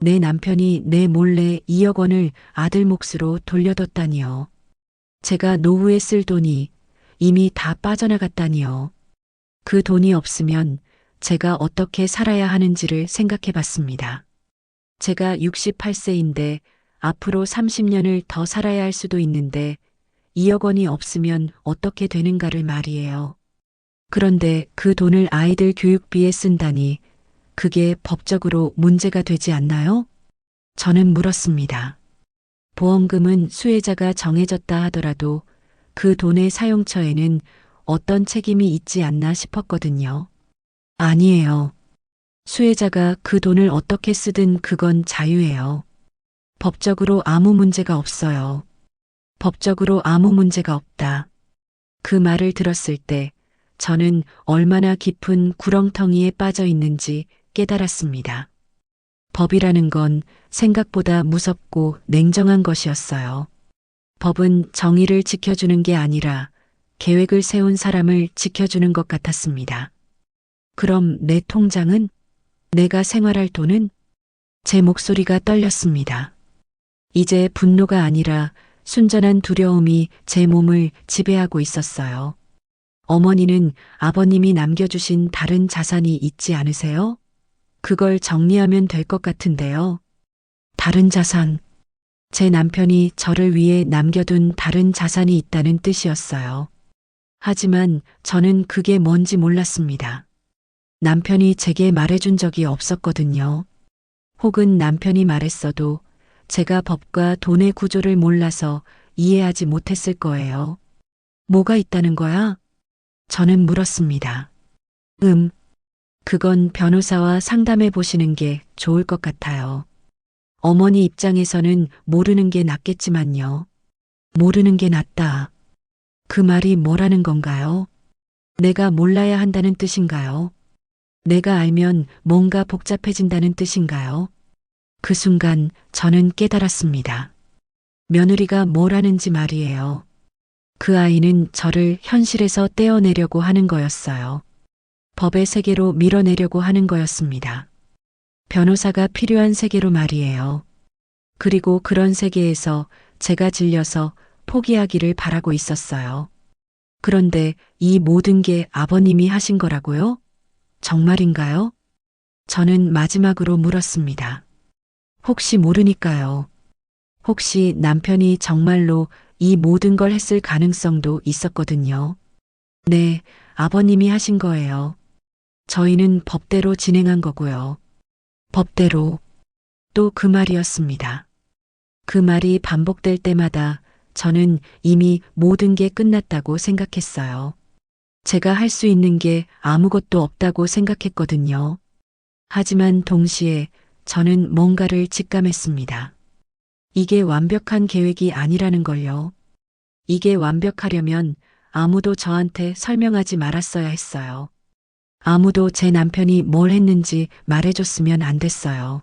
내 남편이 내 몰래 2억 원을 아들 몫으로 돌려뒀다니요. 제가 노후에 쓸 돈이 이미 다 빠져나갔다니요. 그 돈이 없으면 제가 어떻게 살아야 하는지를 생각해 봤습니다. 제가 68세인데 앞으로 30년을 더 살아야 할 수도 있는데 2억 원이 없으면 어떻게 되는가를 말이에요. 그런데 그 돈을 아이들 교육비에 쓴다니 그게 법적으로 문제가 되지 않나요? 저는 물었습니다. 보험금은 수혜자가 정해졌다 하더라도 그 돈의 사용처에는 어떤 책임이 있지 않나 싶었거든요. 아니에요. 수혜자가 그 돈을 어떻게 쓰든 그건 자유예요. 법적으로 아무 문제가 없어요. 법적으로 아무 문제가 없다. 그 말을 들었을 때 저는 얼마나 깊은 구렁텅이에 빠져 있는지 깨달았습니다. 법이라는 건 생각보다 무섭고 냉정한 것이었어요. 법은 정의를 지켜주는 게 아니라 계획을 세운 사람을 지켜주는 것 같았습니다. 그럼 내 통장은? 내가 생활할 돈은? 제 목소리가 떨렸습니다. 이제 분노가 아니라 순전한 두려움이 제 몸을 지배하고 있었어요. 어머니는 아버님이 남겨주신 다른 자산이 있지 않으세요? 그걸 정리하면 될 것 같은데요. 다른 자산. 제 남편이 저를 위해 남겨둔 다른 자산이 있다는 뜻이었어요. 하지만 저는 그게 뭔지 몰랐습니다. 남편이 제게 말해준 적이 없었거든요. 혹은 남편이 말했어도 제가 법과 돈의 구조를 몰라서 이해하지 못했을 거예요. 뭐가 있다는 거야? 저는 물었습니다. 그건 변호사와 상담해 보시는 게 좋을 것 같아요. 어머니 입장에서는 모르는 게 낫겠지만요. 모르는 게 낫다. 그 말이 뭐라는 건가요? 내가 몰라야 한다는 뜻인가요? 내가 알면 뭔가 복잡해진다는 뜻인가요? 그 순간 저는 깨달았습니다. 며느리가 뭘 하는지 말이에요. 그 아이는 저를 현실에서 떼어내려고 하는 거였어요. 법의 세계로 밀어내려고 하는 거였습니다. 변호사가 필요한 세계로 말이에요. 그리고 그런 세계에서 제가 질려서 포기하기를 바라고 있었어요. 그런데 이 모든 게 아버님이 하신 거라고요? 정말인가요? 저는 마지막으로 물었습니다. 혹시 모르니까요. 혹시 남편이 정말로 이 모든 걸 했을 가능성도 있었거든요. 네, 아버님이 하신 거예요. 저희는 법대로 진행한 거고요. 법대로. 또 그 말이었습니다. 그 말이 반복될 때마다 저는 이미 모든 게 끝났다고 생각했어요. 제가 할 수 있는 게 아무것도 없다고 생각했거든요. 하지만 동시에 저는 뭔가를 직감했습니다. 이게 완벽한 계획이 아니라는 걸요. 이게 완벽하려면 아무도 저한테 설명하지 말았어야 했어요. 아무도 제 남편이 뭘 했는지 말해줬으면 안 됐어요.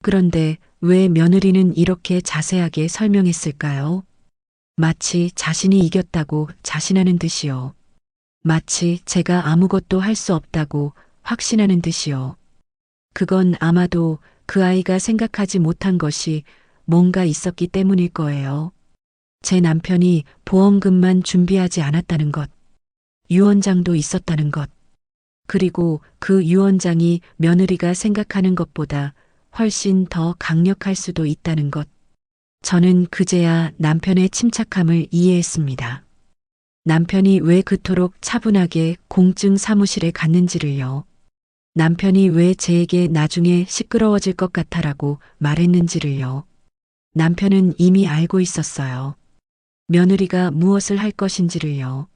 그런데 왜 며느리는 이렇게 자세하게 설명했을까요? 마치 자신이 이겼다고 자신하는 듯이요. 마치 제가 아무것도 할 수 없다고 확신하는 듯이요. 그건 아마도 그 아이가 생각하지 못한 것이 뭔가 있었기 때문일 거예요. 제 남편이 보험금만 준비하지 않았다는 것, 유언장도 있었다는 것, 그리고 그 유언장이 며느리가 생각하는 것보다 훨씬 더 강력할 수도 있다는 것. 저는 그제야 남편의 침착함을 이해했습니다. 남편이 왜 그토록 차분하게 공증 사무실에 갔는지를요. 남편이 왜 제게 나중에 시끄러워질 것 같아라고 말했는지를요. 남편은 이미 알고 있었어요. 며느리가 무엇을 할 것인지를요.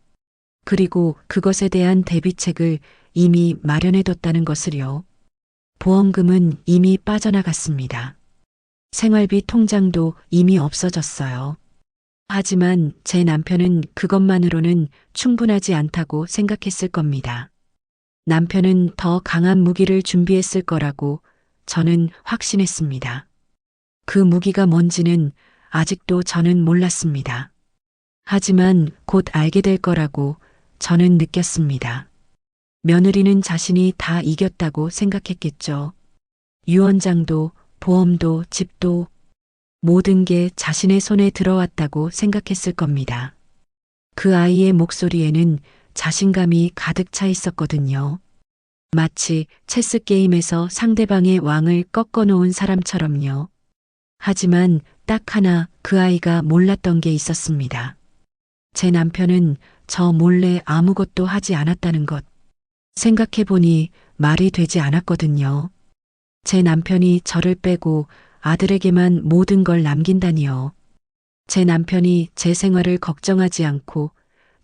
그리고 그것에 대한 대비책을 이미 마련해뒀다는 것을요. 보험금은 이미 빠져나갔습니다. 생활비 통장도 이미 없어졌어요. 하지만 제 남편은 그것만으로는 충분하지 않다고 생각했을 겁니다. 남편은 더 강한 무기를 준비했을 거라고 저는 확신했습니다. 그 무기가 뭔지는 아직도 저는 몰랐습니다. 하지만 곧 알게 될 거라고 저는 느꼈습니다. 며느리는 자신이 다 이겼다고 생각했겠죠. 유언장도 보험도 집도 모든 게 자신의 손에 들어왔다고 생각했을 겁니다. 그 아이의 목소리에는 자신감이 가득 차 있었거든요. 마치 체스 게임에서 상대방의 왕을 꺾어 놓은 사람처럼요. 하지만 딱 하나 그 아이가 몰랐던 게 있었습니다. 제 남편은 저 몰래 아무것도 하지 않았다는 것. 생각해보니 말이 되지 않았거든요. 제 남편이 저를 빼고 아들에게만 모든 걸 남긴다니요. 제 남편이 제 생활을 걱정하지 않고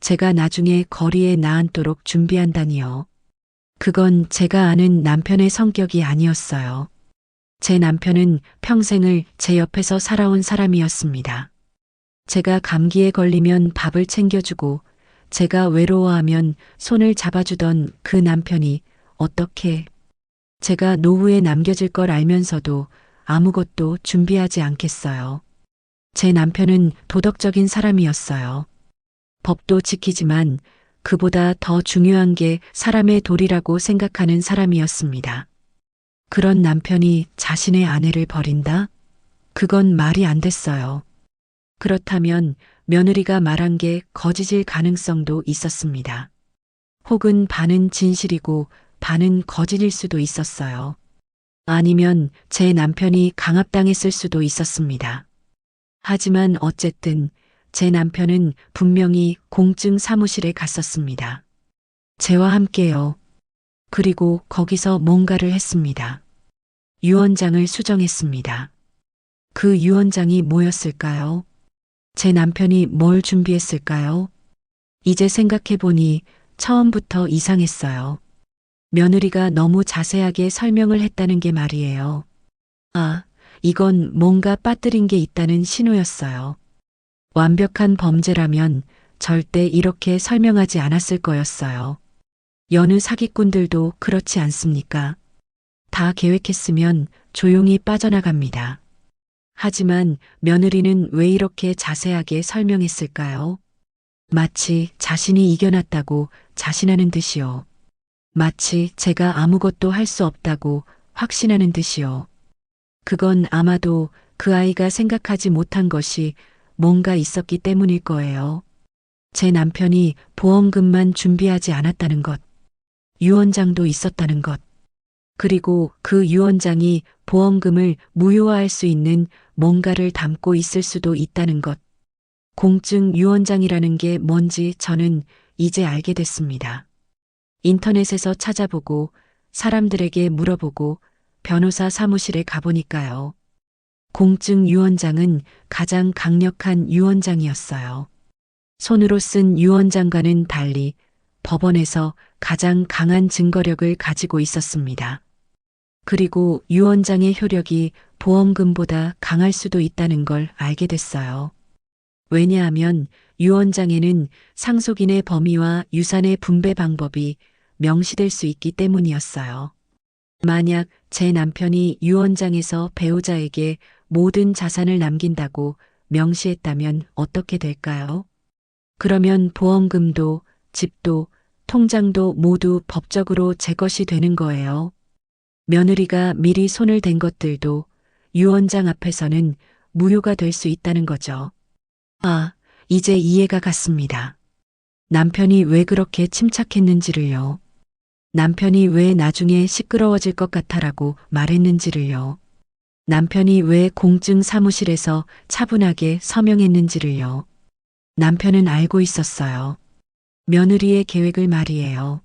제가 나중에 거리에 나앉도록 준비한다니요. 그건 제가 아는 남편의 성격이 아니었어요. 제 남편은 평생을 제 옆에서 살아온 사람이었습니다. 제가 감기에 걸리면 밥을 챙겨주고 제가 외로워하면 손을 잡아주던 그 남편이 어떻게 제가 노후에 남겨질 걸 알면서도 아무것도 준비하지 않겠어요. 제 남편은 도덕적인 사람이었어요. 법도 지키지만 그보다 더 중요한 게 사람의 도리라고 생각하는 사람이었습니다. 그런 남편이 자신의 아내를 버린다? 그건 말이 안 됐어요. 그렇다면 며느리가 말한 게 거짓일 가능성도 있었습니다. 혹은 반은 진실이고 반은 거짓일 수도 있었어요. 아니면 제 남편이 강압당했을 수도 있었습니다. 하지만 어쨌든 제 남편은 분명히 공증 사무실에 갔었습니다. 저와 함께요. 그리고 거기서 뭔가를 했습니다. 유언장을 수정했습니다. 그 유언장이 뭐였을까요? 제 남편이 뭘 준비했을까요? 이제 생각해보니 처음부터 이상했어요. 며느리가 너무 자세하게 설명을 했다는 게 말이에요. 아, 이건 뭔가 빠뜨린 게 있다는 신호였어요. 완벽한 범죄라면 절대 이렇게 설명하지 않았을 거였어요. 여느 사기꾼들도 그렇지 않습니까? 다 계획했으면 조용히 빠져나갑니다. 하지만 며느리는 왜 이렇게 자세하게 설명했을까요? 마치 자신이 이겨놨다고 자신하는 듯이요. 마치 제가 아무것도 할 수 없다고 확신하는 듯이요. 그건 아마도 그 아이가 생각하지 못한 것이 뭔가 있었기 때문일 거예요. 제 남편이 보험금만 준비하지 않았다는 것, 유언장도 있었다는 것, 그리고 그 유언장이 보험금을 무효화할 수 있는 뭔가를 담고 있을 수도 있다는 것. 공증 유언장이라는 게 뭔지 저는 이제 알게 됐습니다. 인터넷에서 찾아보고 사람들에게 물어보고 변호사 사무실에 가보니까요. 공증 유언장은 가장 강력한 유언장이었어요. 손으로 쓴 유언장과는 달리 법원에서 가장 강한 증거력을 가지고 있었습니다. 그리고 유언장의 효력이 보험금보다 강할 수도 있다는 걸 알게 됐어요. 왜냐하면 유언장에는 상속인의 범위와 유산의 분배 방법이 명시될 수 있기 때문이었어요. 만약 제 남편이 유언장에서 배우자에게 모든 자산을 남긴다고 명시했다면 어떻게 될까요? 그러면 보험금도, 집도, 통장도 모두 법적으로 제 것이 되는 거예요. 며느리가 미리 손을 댄 것들도 유언장 앞에서는 무효가 될 수 있다는 거죠. 아, 이제 이해가 갔습니다. 남편이 왜 그렇게 침착했는지를요. 남편이 왜 나중에 시끄러워질 것 같아라고 말했는지를요. 남편이 왜 공증 사무실에서 차분하게 서명했는지를요. 남편은 알고 있었어요. 며느리의 계획을 말이에요.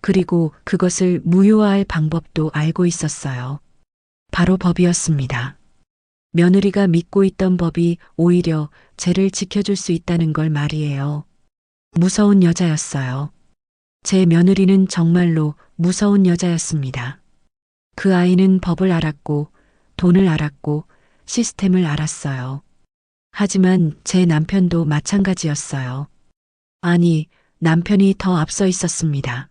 그리고 그것을 무효화할 방법도 알고 있었어요. 바로 법이었습니다. 며느리가 믿고 있던 법이 오히려 쟤를 지켜줄 수 있다는 걸 말이에요. 무서운 여자였어요. 제 며느리는 정말로 무서운 여자였습니다. 그 아이는 법을 알았고, 돈을 알았고, 시스템을 알았어요. 하지만 제 남편도 마찬가지였어요. 아니, 남편이 더 앞서 있었습니다.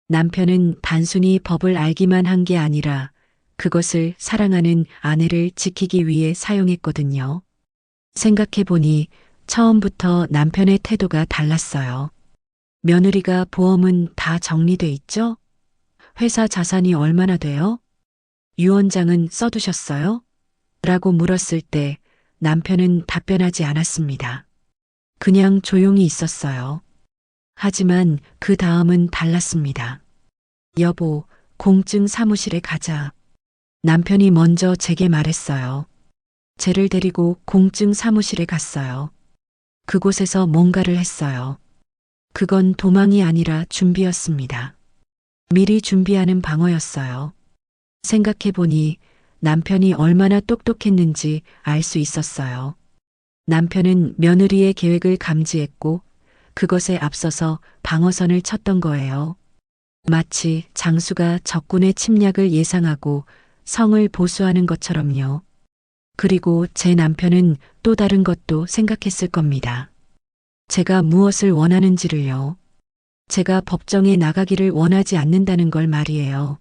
남편은 단순히 법을 알기만 한 게 아니라 그것을 사랑하는 아내를 지키기 위해 사용했거든요. 생각해보니 처음부터 남편의 태도가 달랐어요. 며느리가 보험은 다 정리돼 있죠? 회사 자산이 얼마나 돼요? 유언장은 써두셨어요? 라고 물었을 때 남편은 답변하지 않았습니다. 그냥 조용히 있었어요. 하지만 그 다음은 달랐습니다. 여보, 공증 사무실에 가자. 남편이 먼저 제게 말했어요. 쟤를 데리고 공증 사무실에 갔어요. 그곳에서 뭔가를 했어요. 그건 도망이 아니라 준비였습니다. 미리 준비하는 방어였어요. 생각해보니 남편이 얼마나 똑똑했는지 알 수 있었어요. 남편은 며느리의 계획을 감지했고 그것에 앞서서 방어선을 쳤던 거예요. 마치 장수가 적군의 침략을 예상하고 성을 보수하는 것처럼요. 그리고 제 남편은 또 다른 것도 생각했을 겁니다. 제가 무엇을 원하는지를요. 제가 법정에 나가기를 원하지 않는다는 걸 말이에요.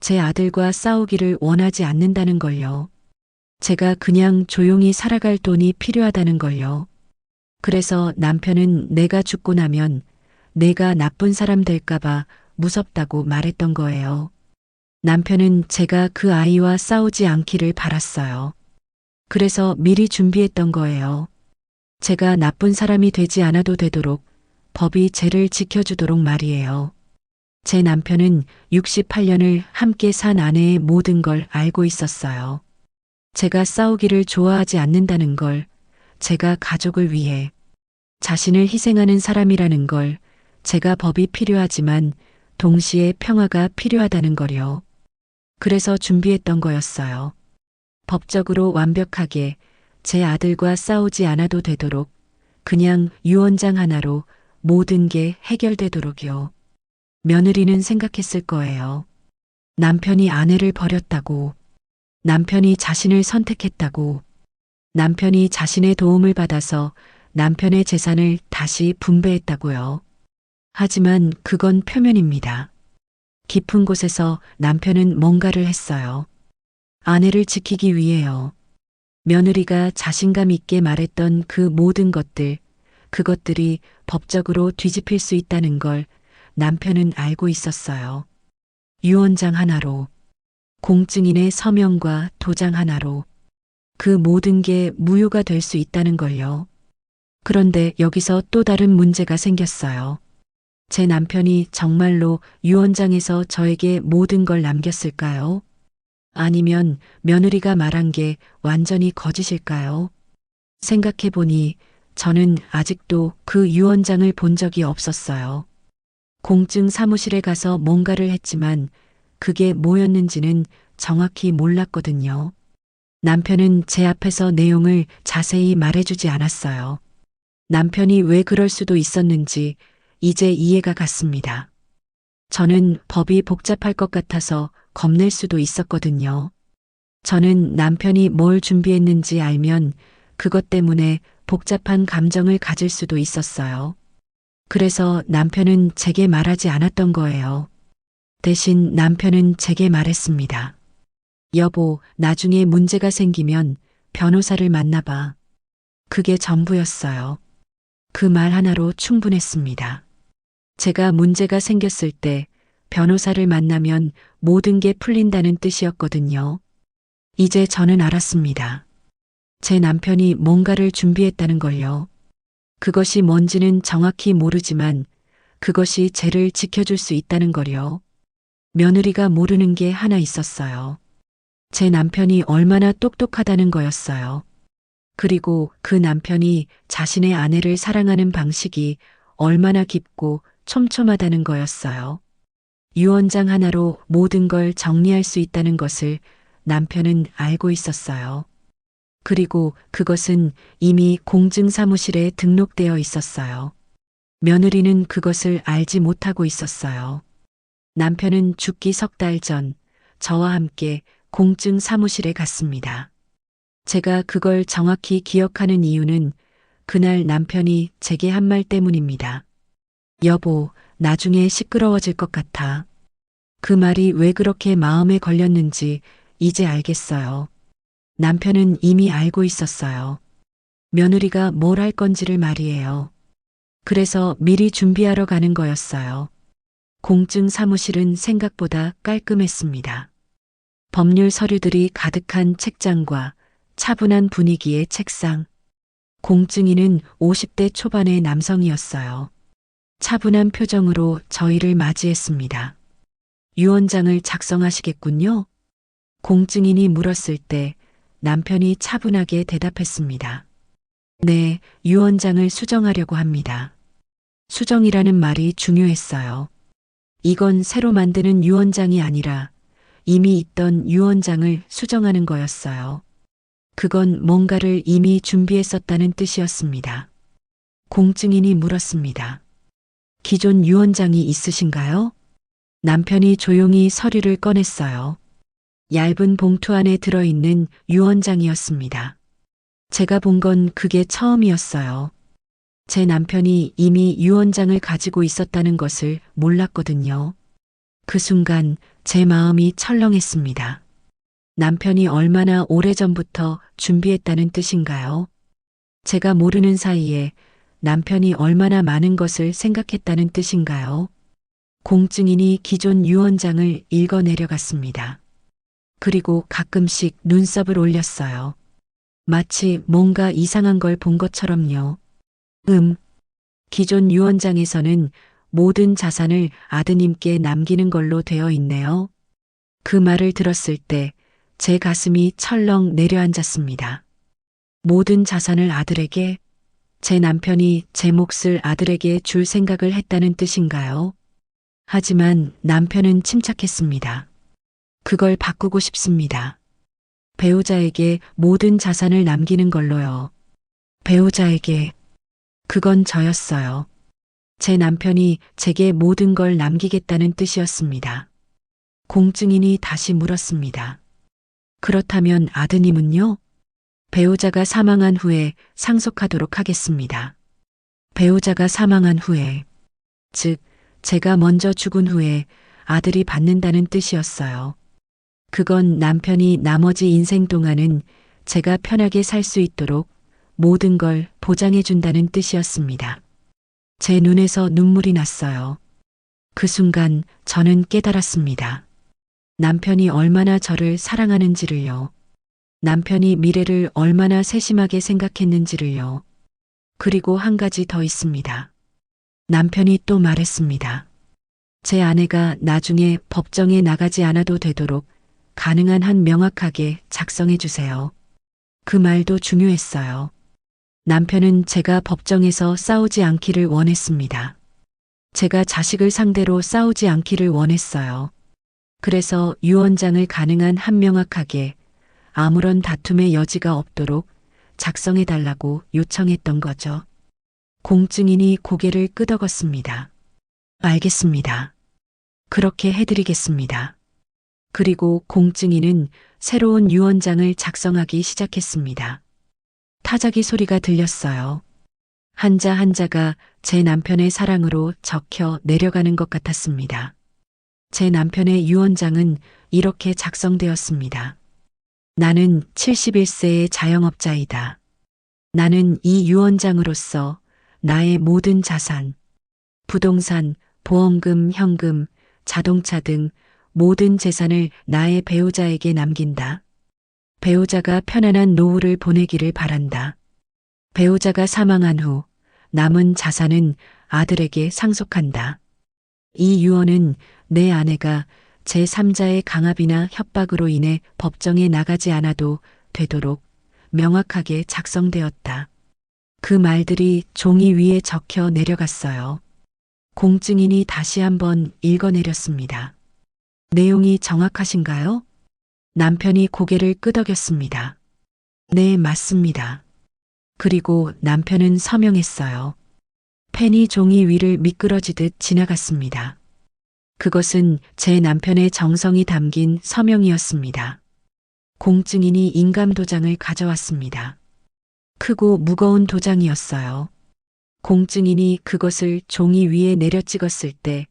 제 아들과 싸우기를 원하지 않는다는 걸요. 제가 그냥 조용히 살아갈 돈이 필요하다는 걸요. 그래서 남편은 내가 죽고 나면 내가 나쁜 사람 될까봐 무섭다고 말했던 거예요. 남편은 제가 그 아이와 싸우지 않기를 바랐어요. 그래서 미리 준비했던 거예요. 제가 나쁜 사람이 되지 않아도 되도록 법이 쟤를 지켜주도록 말이에요. 제 남편은 68년을 함께 산 아내의 모든 걸 알고 있었어요. 제가 싸우기를 좋아하지 않는다는 걸, 제가 가족을 위해 자신을 희생하는 사람이라는 걸, 제가 법이 필요하지만 동시에 평화가 필요하다는 걸요. 그래서 준비했던 거였어요. 법적으로 완벽하게 제 아들과 싸우지 않아도 되도록 그냥 유언장 하나로 모든 게 해결되도록요. 며느리는 생각했을 거예요. 남편이 아내를 버렸다고, 남편이 자신을 선택했다고, 남편이 자신의 도움을 받아서 남편의 재산을 다시 분배했다고요. 하지만 그건 표면입니다. 깊은 곳에서 남편은 뭔가를 했어요. 아내를 지키기 위해요. 며느리가 자신감 있게 말했던 그 모든 것들, 그것들이 법적으로 뒤집힐 수 있다는 걸 남편은 알고 있었어요. 유언장 하나로, 공증인의 서명과 도장 하나로 그 모든 게 무효가 될 수 있다는 걸요. 그런데 여기서 또 다른 문제가 생겼어요. 제 남편이 정말로 유언장에서 저에게 모든 걸 남겼을까요? 아니면 며느리가 말한 게 완전히 거짓일까요? 생각해보니 저는 아직도 그 유언장을 본 적이 없었어요. 공증 사무실에 가서 뭔가를 했지만 그게 뭐였는지는 정확히 몰랐거든요. 남편은 제 앞에서 내용을 자세히 말해주지 않았어요. 남편이 왜 그럴 수도 있었는지 이제 이해가 갔습니다. 저는 법이 복잡할 것 같아서 겁낼 수도 있었거든요. 저는 남편이 뭘 준비했는지 알면 그것 때문에 복잡한 감정을 가질 수도 있었어요. 그래서 남편은 제게 말하지 않았던 거예요. 대신 남편은 제게 말했습니다. 여보, 나중에 문제가 생기면 변호사를 만나봐. 그게 전부였어요. 그 말 하나로 충분했습니다. 제가 문제가 생겼을 때 변호사를 만나면 모든 게 풀린다는 뜻이었거든요. 이제 저는 알았습니다. 제 남편이 뭔가를 준비했다는 걸요. 그것이 뭔지는 정확히 모르지만 그것이 쟤를 지켜줄 수 있다는 걸요. 며느리가 모르는 게 하나 있었어요. 제 남편이 얼마나 똑똑하다는 거였어요. 그리고 그 남편이 자신의 아내를 사랑하는 방식이 얼마나 깊고 촘촘하다는 거였어요. 유언장 하나로 모든 걸 정리할 수 있다는 것을 남편은 알고 있었어요. 그리고 그것은 이미 공증사무실에 등록되어 있었어요. 며느리는 그것을 알지 못하고 있었어요. 남편은 죽기 석 달 전 저와 함께 공증사무실에 갔습니다. 제가 그걸 정확히 기억하는 이유는 그날 남편이 제게 한 말 때문입니다. 여보, 나중에 시끄러워질 것 같아. 그 말이 왜 그렇게 마음에 걸렸는지 이제 알겠어요. 남편은 이미 알고 있었어요. 며느리가 뭘 할 건지를 말이에요. 그래서 미리 준비하러 가는 거였어요. 공증 사무실은 생각보다 깔끔했습니다. 법률 서류들이 가득한 책장과 차분한 분위기의 책상. 공증인은 50대 초반의 남성이었어요. 차분한 표정으로 저희를 맞이했습니다. 유언장을 작성하시겠군요? 공증인이 물었을 때 남편이 차분하게 대답했습니다. 네, 유언장을 수정하려고 합니다. 수정이라는 말이 중요했어요. 이건 새로 만드는 유언장이 아니라 이미 있던 유언장을 수정하는 거였어요. 그건 뭔가를 이미 준비했었다는 뜻이었습니다. 공증인이 물었습니다. 기존 유언장이 있으신가요? 남편이 조용히 서류를 꺼냈어요. 얇은 봉투 안에 들어있는 유언장이었습니다. 제가 본 건 그게 처음이었어요. 제 남편이 이미 유언장을 가지고 있었다는 것을 몰랐거든요. 그 순간 제 마음이 철렁했습니다. 남편이 얼마나 오래전부터 준비했다는 뜻인가요? 제가 모르는 사이에 남편이 얼마나 많은 것을 생각했다는 뜻인가요? 공증인이 기존 유언장을 읽어 내려갔습니다. 그리고 가끔씩 눈썹을 올렸어요. 마치 뭔가 이상한 걸 본 것처럼요. 기존 유언장에서는 모든 자산을 아드님께 남기는 걸로 되어 있네요. 그 말을 들었을 때 제 가슴이 철렁 내려앉았습니다. 모든 자산을 아들에게, 제 남편이 제 몫을 아들에게 줄 생각을 했다는 뜻인가요? 하지만 남편은 침착했습니다. 그걸 바꾸고 싶습니다. 배우자에게 모든 자산을 남기는 걸로요. 배우자에게. 그건 저였어요. 제 남편이 제게 모든 걸 남기겠다는 뜻이었습니다. 공증인이 다시 물었습니다. 그렇다면 아드님은요? 배우자가 사망한 후에 상속하도록 하겠습니다. 배우자가 사망한 후에, 즉, 제가 먼저 죽은 후에 아들이 받는다는 뜻이었어요. 그건 남편이 나머지 인생 동안은 제가 편하게 살 수 있도록 모든 걸 보장해 준다는 뜻이었습니다. 제 눈에서 눈물이 났어요. 그 순간 저는 깨달았습니다. 남편이 얼마나 저를 사랑하는지를요. 남편이 미래를 얼마나 세심하게 생각했는지를요. 그리고 한 가지 더 있습니다. 남편이 또 말했습니다. 제 아내가 나중에 법정에 나가지 않아도 되도록 가능한 한 명확하게 작성해 주세요. 그 말도 중요했어요. 남편은 제가 법정에서 싸우지 않기를 원했습니다. 제가 자식을 상대로 싸우지 않기를 원했어요. 그래서 유언장을 가능한 한 명확하게 아무런 다툼의 여지가 없도록 작성해 달라고 요청했던 거죠. 공증인이 고개를 끄덕였습니다. 알겠습니다. 그렇게 해드리겠습니다. 그리고 공증인은 새로운 유언장을 작성하기 시작했습니다. 타자기 소리가 들렸어요. 한자 한자가 제 남편의 사랑으로 적혀 내려가는 것 같았습니다. 제 남편의 유언장은 이렇게 작성되었습니다. 나는 71세의 자영업자이다. 나는 이 유언장으로서 나의 모든 자산, 부동산, 보험금, 현금, 자동차 등 모든 재산을 나의 배우자에게 남긴다. 배우자가 편안한 노후를 보내기를 바란다. 배우자가 사망한 후 남은 자산은 아들에게 상속한다. 이 유언은 내 아내가 제3자의 강압이나 협박으로 인해 법정에 나가지 않아도 되도록 명확하게 작성되었다. 그 말들이 종이 위에 적혀 내려갔어요. 공증인이 다시 한번 읽어내렸습니다. 내용이 정확하신가요? 남편이 고개를 끄덕였습니다. 네, 맞습니다. 그리고 남편은 서명했어요. 펜이 종이 위를 미끄러지듯 지나갔습니다. 그것은 제 남편의 정성이 담긴 서명이었습니다. 공증인이 인감도장을 가져왔습니다. 크고 무거운 도장이었어요. 공증인이 그것을 종이 위에 내려 찍었을 때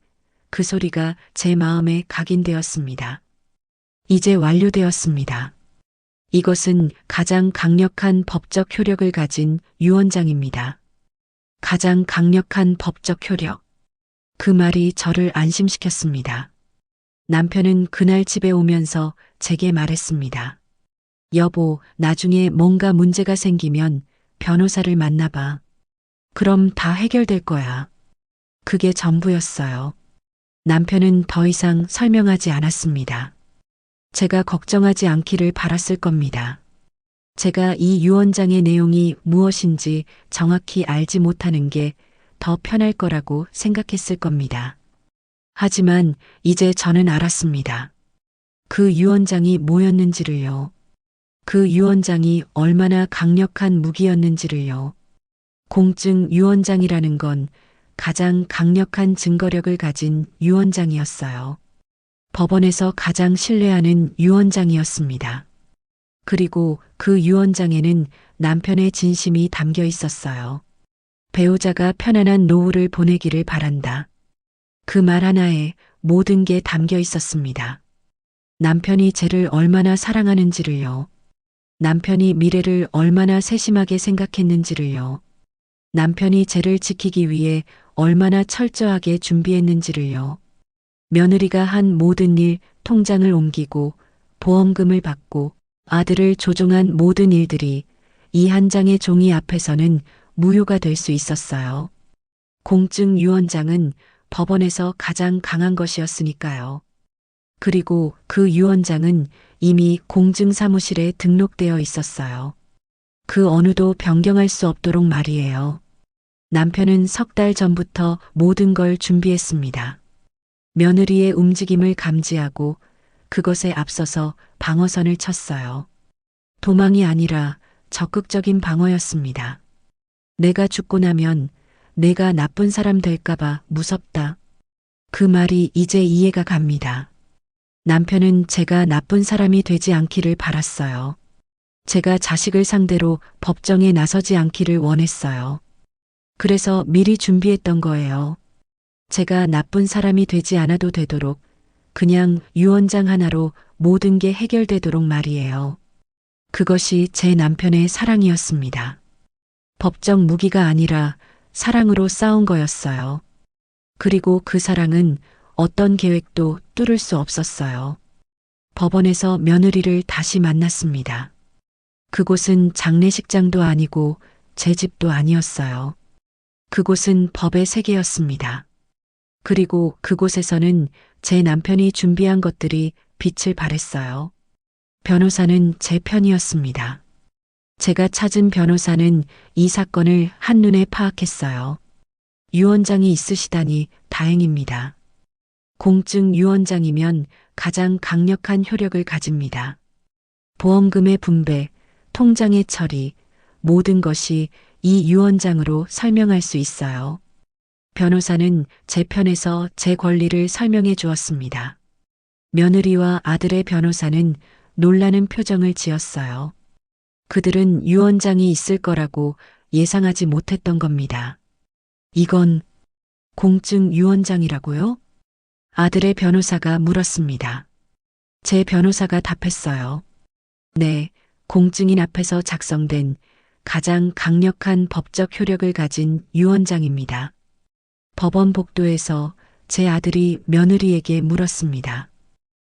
그 소리가 제 마음에 각인되었습니다. 이제 완료되었습니다. 이것은 가장 강력한 법적 효력을 가진 유언장입니다. 가장 강력한 법적 효력. 그 말이 저를 안심시켰습니다. 남편은 그날 집에 오면서 제게 말했습니다. 여보, 나중에 뭔가 문제가 생기면 변호사를 만나봐. 그럼 다 해결될 거야. 그게 전부였어요. 남편은 더 이상 설명하지 않았습니다. 제가 걱정하지 않기를 바랐을 겁니다. 제가 이 유언장의 내용이 무엇인지 정확히 알지 못하는 게 더 편할 거라고 생각했을 겁니다. 하지만 이제 저는 알았습니다. 그 유언장이 뭐였는지를요. 그 유언장이 얼마나 강력한 무기였는지를요. 공증 유언장이라는 건 가장 강력한 증거력을 가진 유언장이었어요. 법원에서 가장 신뢰하는 유언장이었습니다. 그리고 그 유언장에는 남편의 진심이 담겨 있었어요. 배우자가 편안한 노후를 보내기를 바란다. 그 말 하나에 모든 게 담겨 있었습니다. 남편이 쟤를 얼마나 사랑하는지를요. 남편이 미래를 얼마나 세심하게 생각했는지를요. 남편이 쟤를 지키기 위해 얼마나 철저하게 준비했는지를요. 며느리가 한 모든 일, 통장을 옮기고 보험금을 받고 아들을 조종한 모든 일들이 이 한 장의 종이 앞에서는 무효가 될 수 있었어요. 공증 유언장은 법원에서 가장 강한 것이었으니까요. 그리고 그 유언장은 이미 공증사무실에 등록되어 있었어요. 그 어느도 변경할 수 없도록 말이에요. 남편은 석 달 전부터 모든 걸 준비했습니다. 며느리의 움직임을 감지하고 그것에 앞서서 방어선을 쳤어요. 도망이 아니라 적극적인 방어였습니다. 내가 죽고 나면 내가 나쁜 사람 될까봐 무섭다. 그 말이 이제 이해가 갑니다. 남편은 제가 나쁜 사람이 되지 않기를 바랐어요. 제가 자식을 상대로 법정에 나서지 않기를 원했어요. 그래서 미리 준비했던 거예요. 제가 나쁜 사람이 되지 않아도 되도록 그냥 유언장 하나로 모든 게 해결되도록 말이에요. 그것이 제 남편의 사랑이었습니다. 법적 무기가 아니라 사랑으로 싸운 거였어요. 그리고 그 사랑은 어떤 계획도 뚫을 수 없었어요. 법원에서 며느리를 다시 만났습니다. 그곳은 장례식장도 아니고 제 집도 아니었어요. 그곳은 법의 세계였습니다. 그리고 그곳에서는 제 남편이 준비한 것들이 빛을 발했어요. 변호사는 제 편이었습니다. 제가 찾은 변호사는 이 사건을 한눈에 파악했어요. 유언장이 있으시다니 다행입니다. 공증 유언장이면 가장 강력한 효력을 가집니다. 보험금의 분배, 통장의 처리, 모든 것이 이 유언장으로 설명할 수 있어요. 변호사는 제 편에서 제 권리를 설명해 주었습니다. 며느리와 아들의 변호사는 놀라는 표정을 지었어요. 그들은 유언장이 있을 거라고 예상하지 못했던 겁니다. 이건 공증 유언장이라고요? 아들의 변호사가 물었습니다. 제 변호사가 답했어요. 네, 공증인 앞에서 작성된 가장 강력한 법적 효력을 가진 유언장입니다. 법원 복도에서 제 아들이 며느리에게 물었습니다.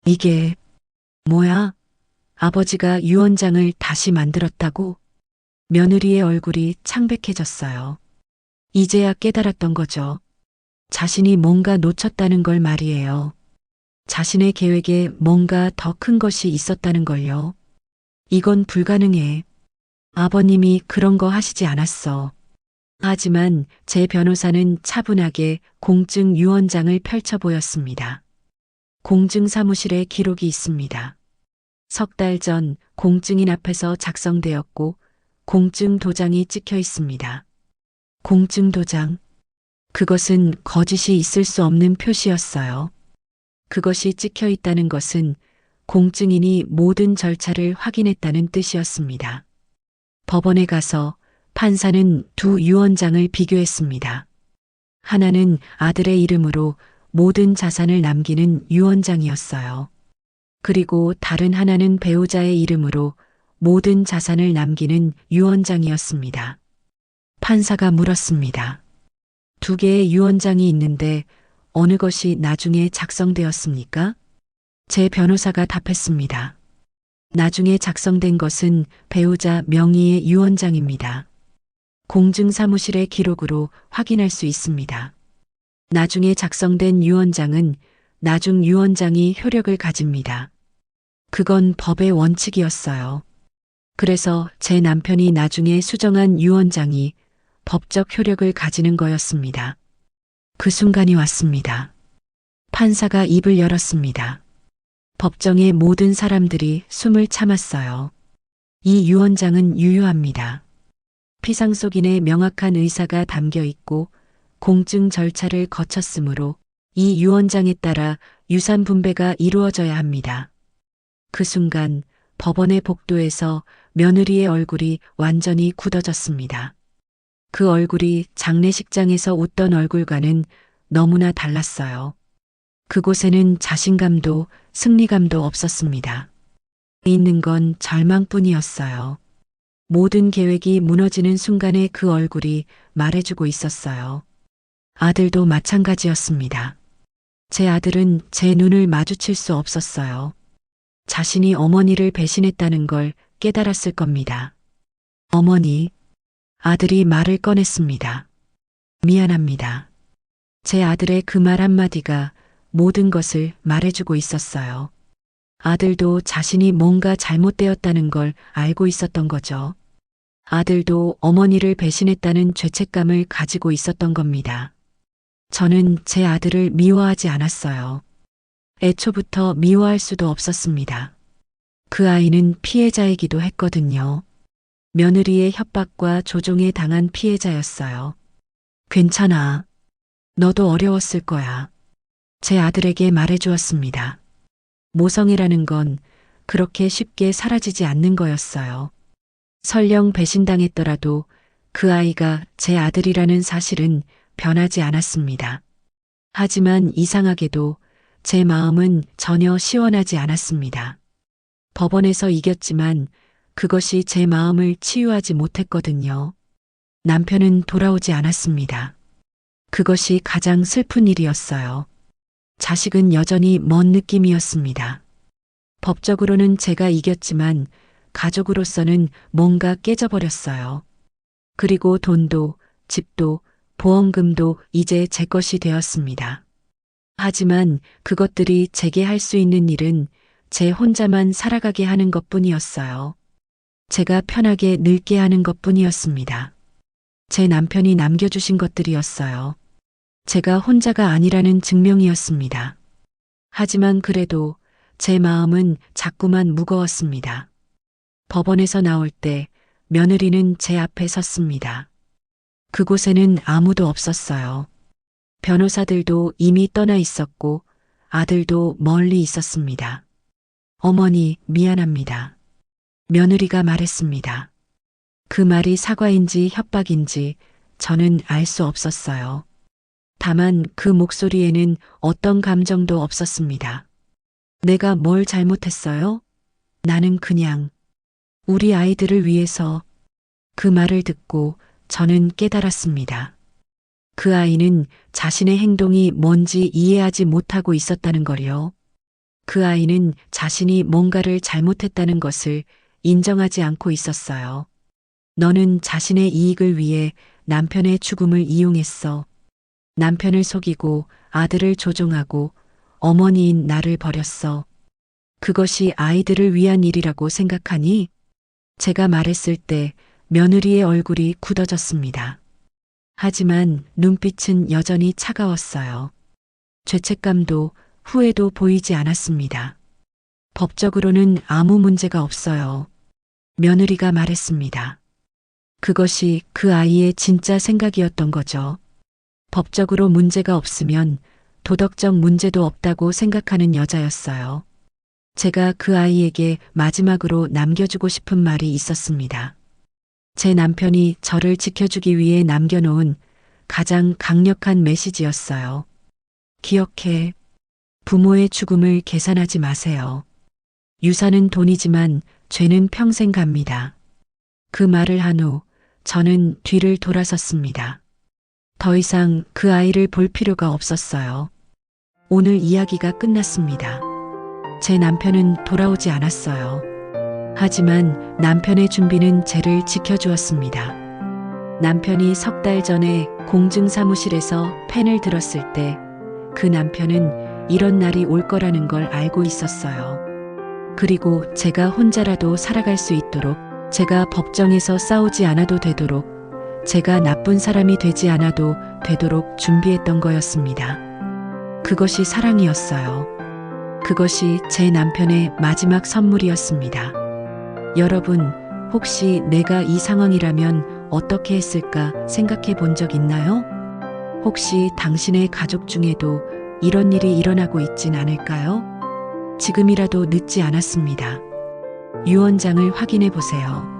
이게 뭐야? 아버지가 유언장을 다시 만들었다고? 며느리의 얼굴이 창백해졌어요. 이제야 깨달았던 거죠. 자신이 뭔가 놓쳤다는 걸 말이에요. 자신의 계획에 뭔가 더 큰 것이 있었다는 걸요. 이건 불가능해. 아버님이 그런 거 하시지 않았어. 하지만 제 변호사는 차분하게 공증 유언장을 펼쳐 보였습니다. 공증 사무실에 기록이 있습니다. 석 달 전 공증인 앞에서 작성되었고 공증 도장이 찍혀 있습니다. 공증 도장. 그것은 거짓이 있을 수 없는 표시였어요. 그것이 찍혀 있다는 것은 공증인이 모든 절차를 확인했다는 뜻이었습니다. 법원에 가서 판사는 두 유언장을 비교했습니다. 하나는 아들의 이름으로 모든 자산을 남기는 유언장이었어요. 그리고 다른 하나는 배우자의 이름으로 모든 자산을 남기는 유언장이었습니다. 판사가 물었습니다. 두 개의 유언장이 있는데 어느 것이 나중에 작성되었습니까? 제 변호사가 답했습니다. 나중에 작성된 것은 배우자 명의의 유언장입니다. 공증사무실의 기록으로 확인할 수 있습니다. 나중에 작성된 유언장은 나중 유언장이 효력을 가집니다. 그건 법의 원칙이었어요. 그래서 제 남편이 나중에 수정한 유언장이 법적 효력을 가지는 거였습니다. 그 순간이 왔습니다. 판사가 입을 열었습니다. 법정의 모든 사람들이 숨을 참았어요. 이 유언장은 유효합니다. 피상속인의 명확한 의사가 담겨 있고 공증 절차를 거쳤으므로 이 유언장에 따라 유산 분배가 이루어져야 합니다. 그 순간 법원의 복도에서 며느리의 얼굴이 완전히 굳어졌습니다. 그 얼굴이 장례식장에서 웃던 얼굴과는 너무나 달랐어요. 그곳에는 자신감도 승리감도 없었습니다. 있는 건 절망뿐이었어요. 모든 계획이 무너지는 순간에 그 얼굴이 말해주고 있었어요. 아들도 마찬가지였습니다. 제 아들은 제 눈을 마주칠 수 없었어요. 자신이 어머니를 배신했다는 걸 깨달았을 겁니다. 어머니, 아들이 말을 꺼냈습니다. 미안합니다. 제 아들의 그 말 한마디가 모든 것을 말해주고 있었어요. 아들도 자신이 뭔가 잘못되었다는 걸 알고 있었던 거죠. 아들도 어머니를 배신했다는 죄책감을 가지고 있었던 겁니다. 저는 제 아들을 미워하지 않았어요. 애초부터 미워할 수도 없었습니다. 그 아이는 피해자이기도 했거든요. 며느리의 협박과 조종에 당한 피해자였어요. 괜찮아. 너도 어려웠을 거야. 제 아들에게 말해주었습니다. 모성애라는 건 그렇게 쉽게 사라지지 않는 거였어요. 설령 배신당했더라도 그 아이가 제 아들이라는 사실은 변하지 않았습니다. 하지만 이상하게도 제 마음은 전혀 시원하지 않았습니다. 법원에서 이겼지만 그것이 제 마음을 치유하지 못했거든요. 남편은 돌아오지 않았습니다. 그것이 가장 슬픈 일이었어요. 자식은 여전히 먼 느낌이었습니다. 법적으로는 제가 이겼지만 가족으로서는 뭔가 깨져버렸어요. 그리고 돈도, 집도, 보험금도 이제 제 것이 되었습니다. 하지만 그것들이 제게 할 수 있는 일은 제 혼자만 살아가게 하는 것뿐이었어요. 제가 편하게 늙게 하는 것뿐이었습니다. 제 남편이 남겨주신 것들이었어요. 제가 혼자가 아니라는 증명이었습니다. 하지만 그래도 제 마음은 자꾸만 무거웠습니다. 법원에서 나올 때 며느리는 제 앞에 섰습니다. 그곳에는 아무도 없었어요. 변호사들도 이미 떠나 있었고 아들도 멀리 있었습니다. 어머니, 미안합니다. 며느리가 말했습니다. 그 말이 사과인지 협박인지 저는 알 수 없었어요. 다만 그 목소리에는 어떤 감정도 없었습니다. 내가 뭘 잘못했어요? 나는 그냥 우리 아이들을 위해서. 그 말을 듣고 저는 깨달았습니다. 그 아이는 자신의 행동이 뭔지 이해하지 못하고 있었다는 걸요. 그 아이는 자신이 뭔가를 잘못했다는 것을 인정하지 않고 있었어요. 너는 자신의 이익을 위해 남편의 죽음을 이용했어. 남편을 속이고 아들을 조종하고 어머니인 나를 버렸어. 그것이 아이들을 위한 일이라고 생각하니? 제가 말했을 때 며느리의 얼굴이 굳어졌습니다. 하지만 눈빛은 여전히 차가웠어요. 죄책감도 후회도 보이지 않았습니다. 법적으로는 아무 문제가 없어요. 며느리가 말했습니다. 그것이 그 아이의 진짜 생각이었던 거죠. 법적으로 문제가 없으면 도덕적 문제도 없다고 생각하는 여자였어요. 제가 그 아이에게 마지막으로 남겨주고 싶은 말이 있었습니다. 제 남편이 저를 지켜주기 위해 남겨놓은 가장 강력한 메시지였어요. 기억해. 부모의 죽음을 계산하지 마세요. 유산은 돈이지만 죄는 평생 갑니다. 그 말을 한 후 저는 뒤를 돌아섰습니다. 더 이상 그 아이를 볼 필요가 없었어요. 오늘 이야기가 끝났습니다. 제 남편은 돌아오지 않았어요. 하지만 남편의 준비는 쟤를 지켜주었습니다. 남편이 석 달 전에 공증 사무실에서 펜을 들었을 때 그 남편은 이런 날이 올 거라는 걸 알고 있었어요. 그리고 제가 혼자라도 살아갈 수 있도록, 제가 법정에서 싸우지 않아도 되도록, 제가 나쁜 사람이 되지 않아도 되도록 준비했던 거였습니다. 그것이 사랑이었어요. 그것이 제 남편의 마지막 선물이었습니다. 여러분, 혹시 내가 이 상황이라면 어떻게 했을까 생각해 본 적 있나요? 혹시 당신의 가족 중에도 이런 일이 일어나고 있진 않을까요? 지금이라도 늦지 않았습니다. 유언장을 확인해 보세요.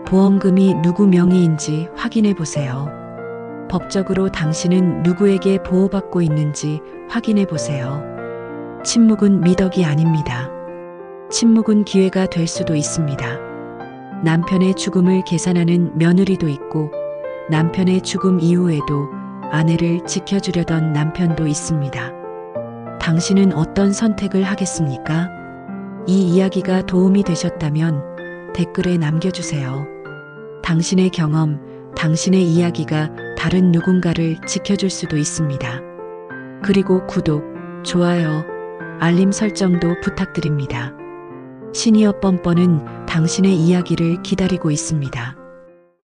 보험금이 누구 명의인지 확인해 보세요. 법적으로 당신은 누구에게 보호받고 있는지 확인해 보세요. 침묵은 미덕이 아닙니다. 침묵은 기회가 될 수도 있습니다. 남편의 죽음을 계산하는 며느리도 있고 남편의 죽음 이후에도 아내를 지켜주려던 남편도 있습니다. 당신은 어떤 선택을 하겠습니까? 이 이야기가 도움이 되셨다면 댓글에 남겨주세요. 당신의 경험, 당신의 이야기가 다른 누군가를 지켜줄 수도 있습니다. 그리고 구독, 좋아요, 알림 설정도 부탁드립니다. 시니어 뻔뻔은 당신의 이야기를 기다리고 있습니다.